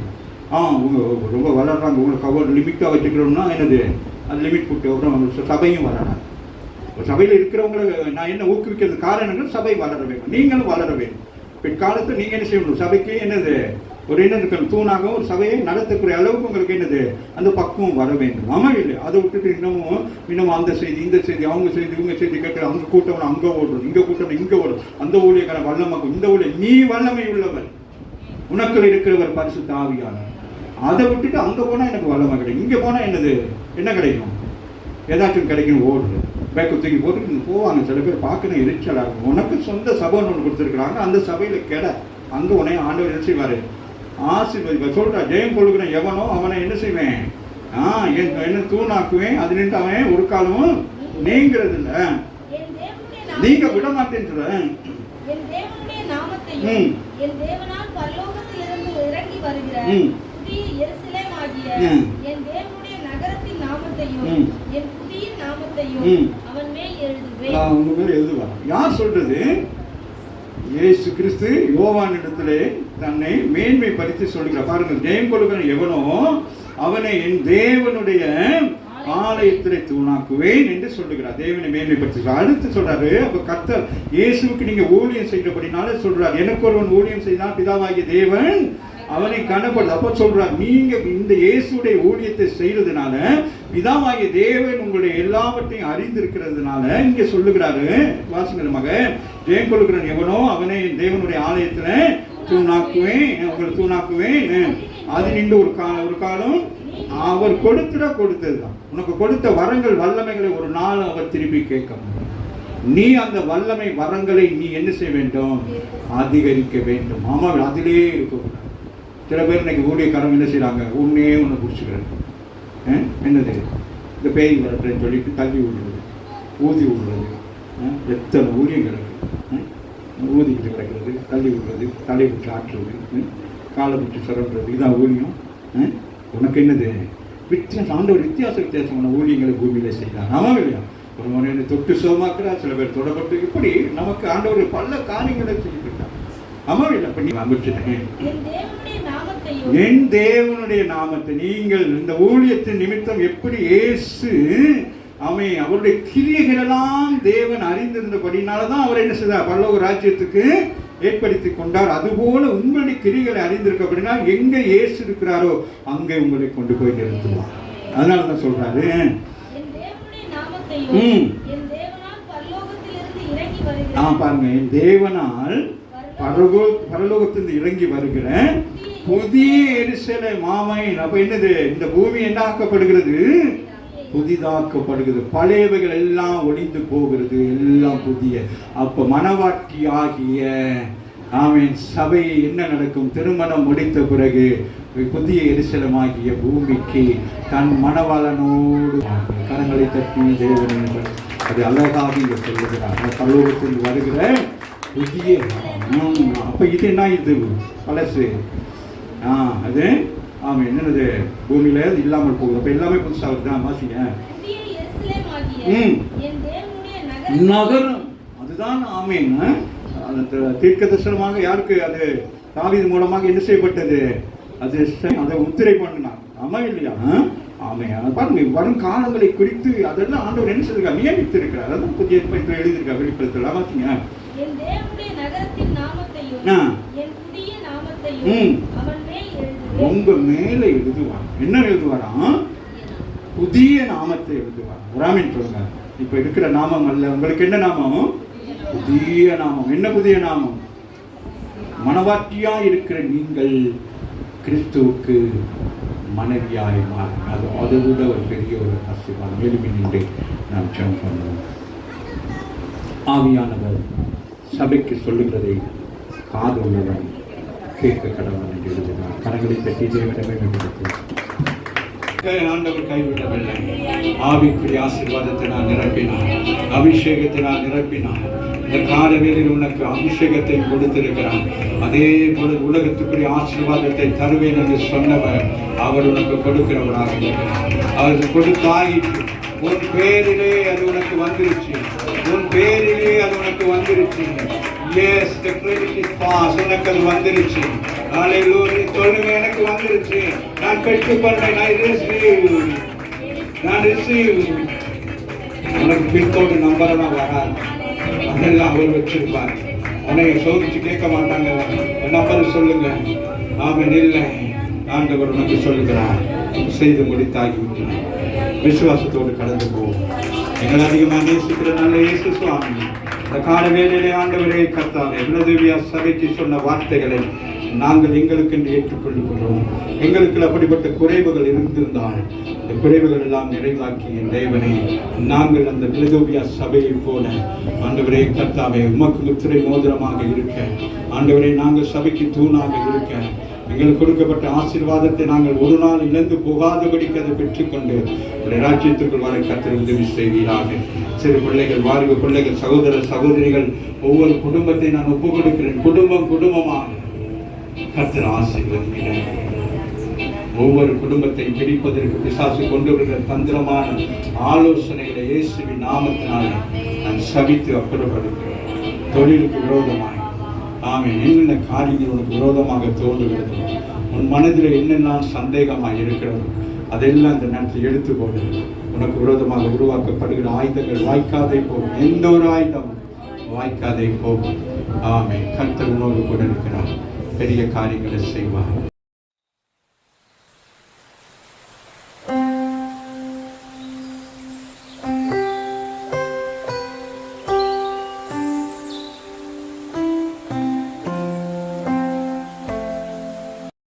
உங்க ரொம்ப வளர்றாங்க, உங்களுக்கு கவர் லிமிட்டாக வச்சுக்கிறோம்னா என்னது? அது லிமிட் போட்டு அப்புறம் சபையும் வளராது. சபையில் இருக்கிறவங்களை நான் என்ன ஊக்குவிக்கிறது காரணங்கள் சபை வளர வேண்டும், நீங்களும் வளர வேண்டும். பிற்காலத்தில் நீங்கள் என்ன செய்யணும்? சபைக்கு என்னது? ஒரு என்ன இருக்கணும்? தூணாக ஒரு சபையை நடத்தக்கூடிய அளவுக்கு உங்களுக்கு என்னது? அந்த பக்குவம் வர வேண்டும். ஆமாம் இல்லை? அதை விட்டுட்டு இன்னமும் அந்த செய்தி இந்த செய்தி அவங்க செய்தி இவங்க செய்தி கேட்டு அங்கே கூட்டம் அங்கே ஓடுறது, இங்கே கூட்டம் இங்கே ஓடுறது, அந்த ஊழியக்கான வல்லமாக்கும் இந்த ஊழிய. நீ வல்லமை உள்ளவர், உனக்குள் இருக்கிறவர் பரிசுத்த ஆவியானவர். அதை விட்டுட்டு அங்கே போனால் எனக்கு வல்லமை கிடைக்கும், இங்கே போனால் என்னது என்ன கிடைக்கும்? ஏதாச்சும் கிடைக்கும் ஓடுறது. பேக்கு தூக்கி போட்டு போவாங்க. சில பேர் பார்க்கணும் எரிச்சலாகும். உனக்கு சொந்த சபை ஒன்று கொடுத்துருக்குறாங்க. அந்த சபையில் கெட அங்கே உடனே ஆண்டவர் என்ன செய்வார்? ஆசீர்வதிப்பார். சொல்கிறா, ஜெயம் கொள்ளுகிறேன் எவனோ அவனை என்ன செய்வேன்? என்ன தூணாக்குவேன். அது நின்று அவன் ஒரு காலமும் நீங்கிறது இல்லை. நீங்க விட மாட்டேன்னு சொல்றேன். யார் சொல்றது? இயேசு கிறிஸ்து யோவான் இடத்திலே தன்னை மேன்மைப்படுத்தி சொல்லுகிறார். பாருங்க, ஜெயம் கொள்ளுகிறவன் எவனோ அவனை என் தேவனுடைய ஆலயத்திலே தூணாக்குவேன் என்று சொல்லுகிறார். தேவனை மேன்மைப்படுத்துகிறார். அடுத்து சொல்றாரு, அப்ப கர்த்தர் இயேசுவுக்கு நீங்க ஊழியம் செய்கிறபடினால சொல்றார், எனக்கு ஒருவன் ஊழியம் செய்தால் பிதாவாகிய தேவன் அவனை காணப்படுது. அப்ப சொல்றார், நீங்க இந்த இயேசுடைய ஊழியத்தை செய்யறதுனால பிதாவாகிய தேவன் உங்களுடைய எல்லாவற்றையும் அறிந்திருக்கிறதுனால இங்க சொல்லுகிறாரு. வாசிக்கிறமாக, ஜெயம் கொள்ளுகிறவன் எவனோ அவனை தேவனுடைய ஆலயத்துல தூணாக்குவேன், உங்களை தூணாக்குவேன். அது நின்று ஒரு காலம் அவர் கொடுத்ததுதான். உனக்கு கொடுத்த வரங்கள் வல்லமைகளை ஒரு நாள் அவர் திருப்பி கேட்க. நீ அந்த வல்லமை வரங்களை நீ என்ன செய்ய வேண்டும்? அதிகரிக்க வேண்டும். ஆமா, அதிலே இருக்கக்கூடாது. சில பேர் இன்னைக்கு ஊழியக்காரங்க என்ன செய்யறாங்க? ஒன்னே ஒன்று பிடிச்சிக்கிறது. என்னது? இந்த பேய் வரட்டுன்னு சொல்லிட்டு தள்ளி விடுறது, ஊதி விடுறது. எத்தனை ஊழியங்கள் ஊதிக்கிட்டு கிடக்கிறது, தள்ளி விடுறது, தலை விட்டு ஆட்டுறது, காலை விட்டு சுரண்டுறது. இதான் ஊழியம். உனக்கு என்னது? ஆண்டவர் வித்தியாசமான ஊழியங்களை பூமியில செய்யலாம். ஆமாம் இல்லையா? ஒரு மனிதனை தொட்டு சுகமாக்குறார், சில பேர் தொடப்பட்டு, இப்படி நமக்கு ஆண்டவர் பல காரியங்களை செய்துட்டார். ஆமாம் இல்லை? அப்ப நீ அமைச்சிட்டேன் என் தேவனுடைய நாமத்தை. நீங்கள் இந்த ஊழியத்தின் நிமித்தம் எப்படி இயேசு அவருடைய கிரியைகளெல்லாம் தேவன் அறிந்திருந்தபடினாலதான் அவர் என்ன செய்தார்? பரலோக ராஜ்யத்துக்கு ஏற்படுத்தி கொண்டார். அதுபோல உங்களுடைய கிரிகளை அறிந்திருக்கப்படினா எங்க இயேசு இருக்கிறாரோ அங்கே உங்களை கொண்டு போய் நிறுத்துவார். அதனாலதான் சொல்றாரு, பாருங்க, என் தேவனால் பரலோகத்திலிருந்து இறங்கி வருகிற புதிய எருசலேம். ஆமென். அப்ப என்னது? இந்த பூமி என்ன ஆக்கப்படுகிறது? புதிதாக்கப்படுகிறது. பழையவைகள் எல்லாம் ஒளிந்து போகிறது, எல்லாம் புதிய. அப்ப மனவாட்டி ஆகிய ஆமென் சபை என்ன நடக்கும்? திருமணம் முடித்த பிறகு புதிய எருசலேமாகிய பூமிக்கு தன் மணவாளனோடு கரங்களை தட்டி தேவன் அது அழகாக இங்க சொல்லுகிறார். பரலோகத்தில் வருகிற புதிய. அப்ப இது என்ன? இது பழசு. அது ஆமா என்னது? பூமியில இல்லாமல் போகுது. அப்ப எல்லாமே புதுசாக தான். வாசிங்க. நகரம் அதுதான். ஆமேன். தீர்க்க தரிசனமாக யாருக்கு அது? தாவீது மூலமாக என்ன செய்யப்பட்டது? அது அதை உத்திரை பண்ணினார். ஆமா இல்லையா? ஆமே. பாருங்க, வரும் காலங்களை குறித்து அதெல்லாம் ஆண்டவர் என்ன சொல்லிருக்கார்? நியமித்து இருக்கிறார். அதான் புதிய ஏற்பாட்டில் எழுதியிருக்கார். வெளிப்படுத்தலாம். பாத்தீங்க. உங்க மேல எழுதுவார். என்ன எழுதுவாராம்? புதிய நாமத்தை எழுதுவார். ராமின் சொல்லுங்க. இப்ப இருக்கிற நாமம் அல்ல. உங்களுக்கு என்ன நாமம்? புதிய நாமம். என்ன புதிய நாமம்? மனவாட்டியா இருக்கிற நீங்கள் கிறிஸ்துவுக்கு மனைவியாய் மாறுங்க. அதை விட ஒரு பெரிய ஒரு ஆசீர்வாதம். எழுப்பி நின்று நாம் ஜெபம் பண்ணுவோம். ஆவியானவர் சபைக்கு சொல்லுகிறதை காது உள்ளவன் கேட்க கடவுள் என்று எழுதுகிறார். கரங்களை பற்றி தேவனவே ஆண்டவர் கைவிடவில்லை. ஆவிக்குரிய ஆசீர்வாதத்தை நான் நிரப்பினான், அபிஷேகத்தை நான் நிரப்பினான். இந்த காலவேளையில் உனக்கு அபிஷேகத்தை கொடுத்திருக்கிறான். அதே போல உலகத்துக்குரிய ஆசீர்வாதத்தை தருவேன் என்று சொன்னவர் அவர் உனக்கு கொடுக்கிறவராக இருக்கிறார். அவர் கொடுத்தாயிற்று. உன் பேரிலே அது உனக்கு வந்துருச்சு. உன் பேரிலே அது உனக்கு வந்துருச்சு. Yes, the credit is passed. உனக்கு அது வந்துருச்சு. ஹalleluya. சொல்லுங்க, எனக்கு வந்துருச்சு. நான் பெற்றுக்கொண்டேன். நான் ரிசீவ். உனக்கு பின்கோடு நம்பரெல்லாம் வராது. அதெல்லாம் அவர் வச்சிருப்பார். உன்னை சோதிச்சு கேட்க மாட்டாங்க. நம்பர் சொல்லுங்க. ஆமென். இல்லை, ஆண்டவர் உனக்கு சொல்லுகிறார். செய்து முடித்தாகிவிட்டு விசுவாசத்தோடு கடந்து போவோம். எங்களை அதிகமாக நேசிக்கிற நல்ல இயேசு சுவாமி, இந்த கால வேளையிலே ஆண்டவரே கர்த்தாவே, பிலதெல்பியா சபைக்கு சொன்ன வார்த்தைகளை நாங்கள் எங்களுக்கு என்று ஏற்றுக்கொள்கிறோம். எங்களுக்கு அப்படிப்பட்ட குறைவுகள் இருந்திருந்தால் இந்த குறைவுகள் எல்லாம் நிறைவாக்கிய தேவனை, நாங்கள் அந்த பிலதெல்பியா சபையை போல ஆண்டவரே கர்த்தாவே உமக்கு முத்திரை மோதிரமாக இருக்க, ஆண்டவரே நாங்கள் சபைக்கு தூணாக இருக்க, எங்களுக்கு கொடுக்கப்பட்ட ஆசீர்வாதத்தை நாங்கள் ஒரு நாள் இழந்து போகாதபடிக்கு அதை பெற்றுக்கொண்டு ராஜ்யத்துக்குள் வர கர்த்தர் உதவி செய்வீராக. சிறு பிள்ளைகள், வாலிப பிள்ளைகள், சகோதர சகோதரிகள், ஒவ்வொரு குடும்பத்தை நான் ஒப்புக் கொடுக்கிறேன். குடும்பமாக கர்த்தர் ஆசீர்வதிக்கிறார். ஒவ்வொரு குடும்பத்தை பிரிப்பதற்கு பிசாசு கொண்டு வருகிற தந்திரமான ஆலோசனைகளை இயேசுவின் நாமத்தினால நான் சபித்து அப்புறப்படுகிறேன். தொழிலுக்கு விரோதமாக ஆமென். என்னென்ன காரியங்கள் உனக்கு விரோதமாக தோன்றுகிறது, உன் மனதில் என்னெல்லாம் சந்தேகமாக இருக்கிறது, அதெல்லாம் இந்த நேரத்தில் எடுத்துக்கொண்டு உனக்கு விரோதமாக உருவாக்கப்படுகிற ஆயுதங்கள் வாய்க்காதே போகும். எந்த ஒரு ஆயுதம் வாய்க்காதே போகும். ஆமென். கர்த்தர் உன்னோடு கூட இருக்கிறார். பெரிய காரியங்களை செய்வார்.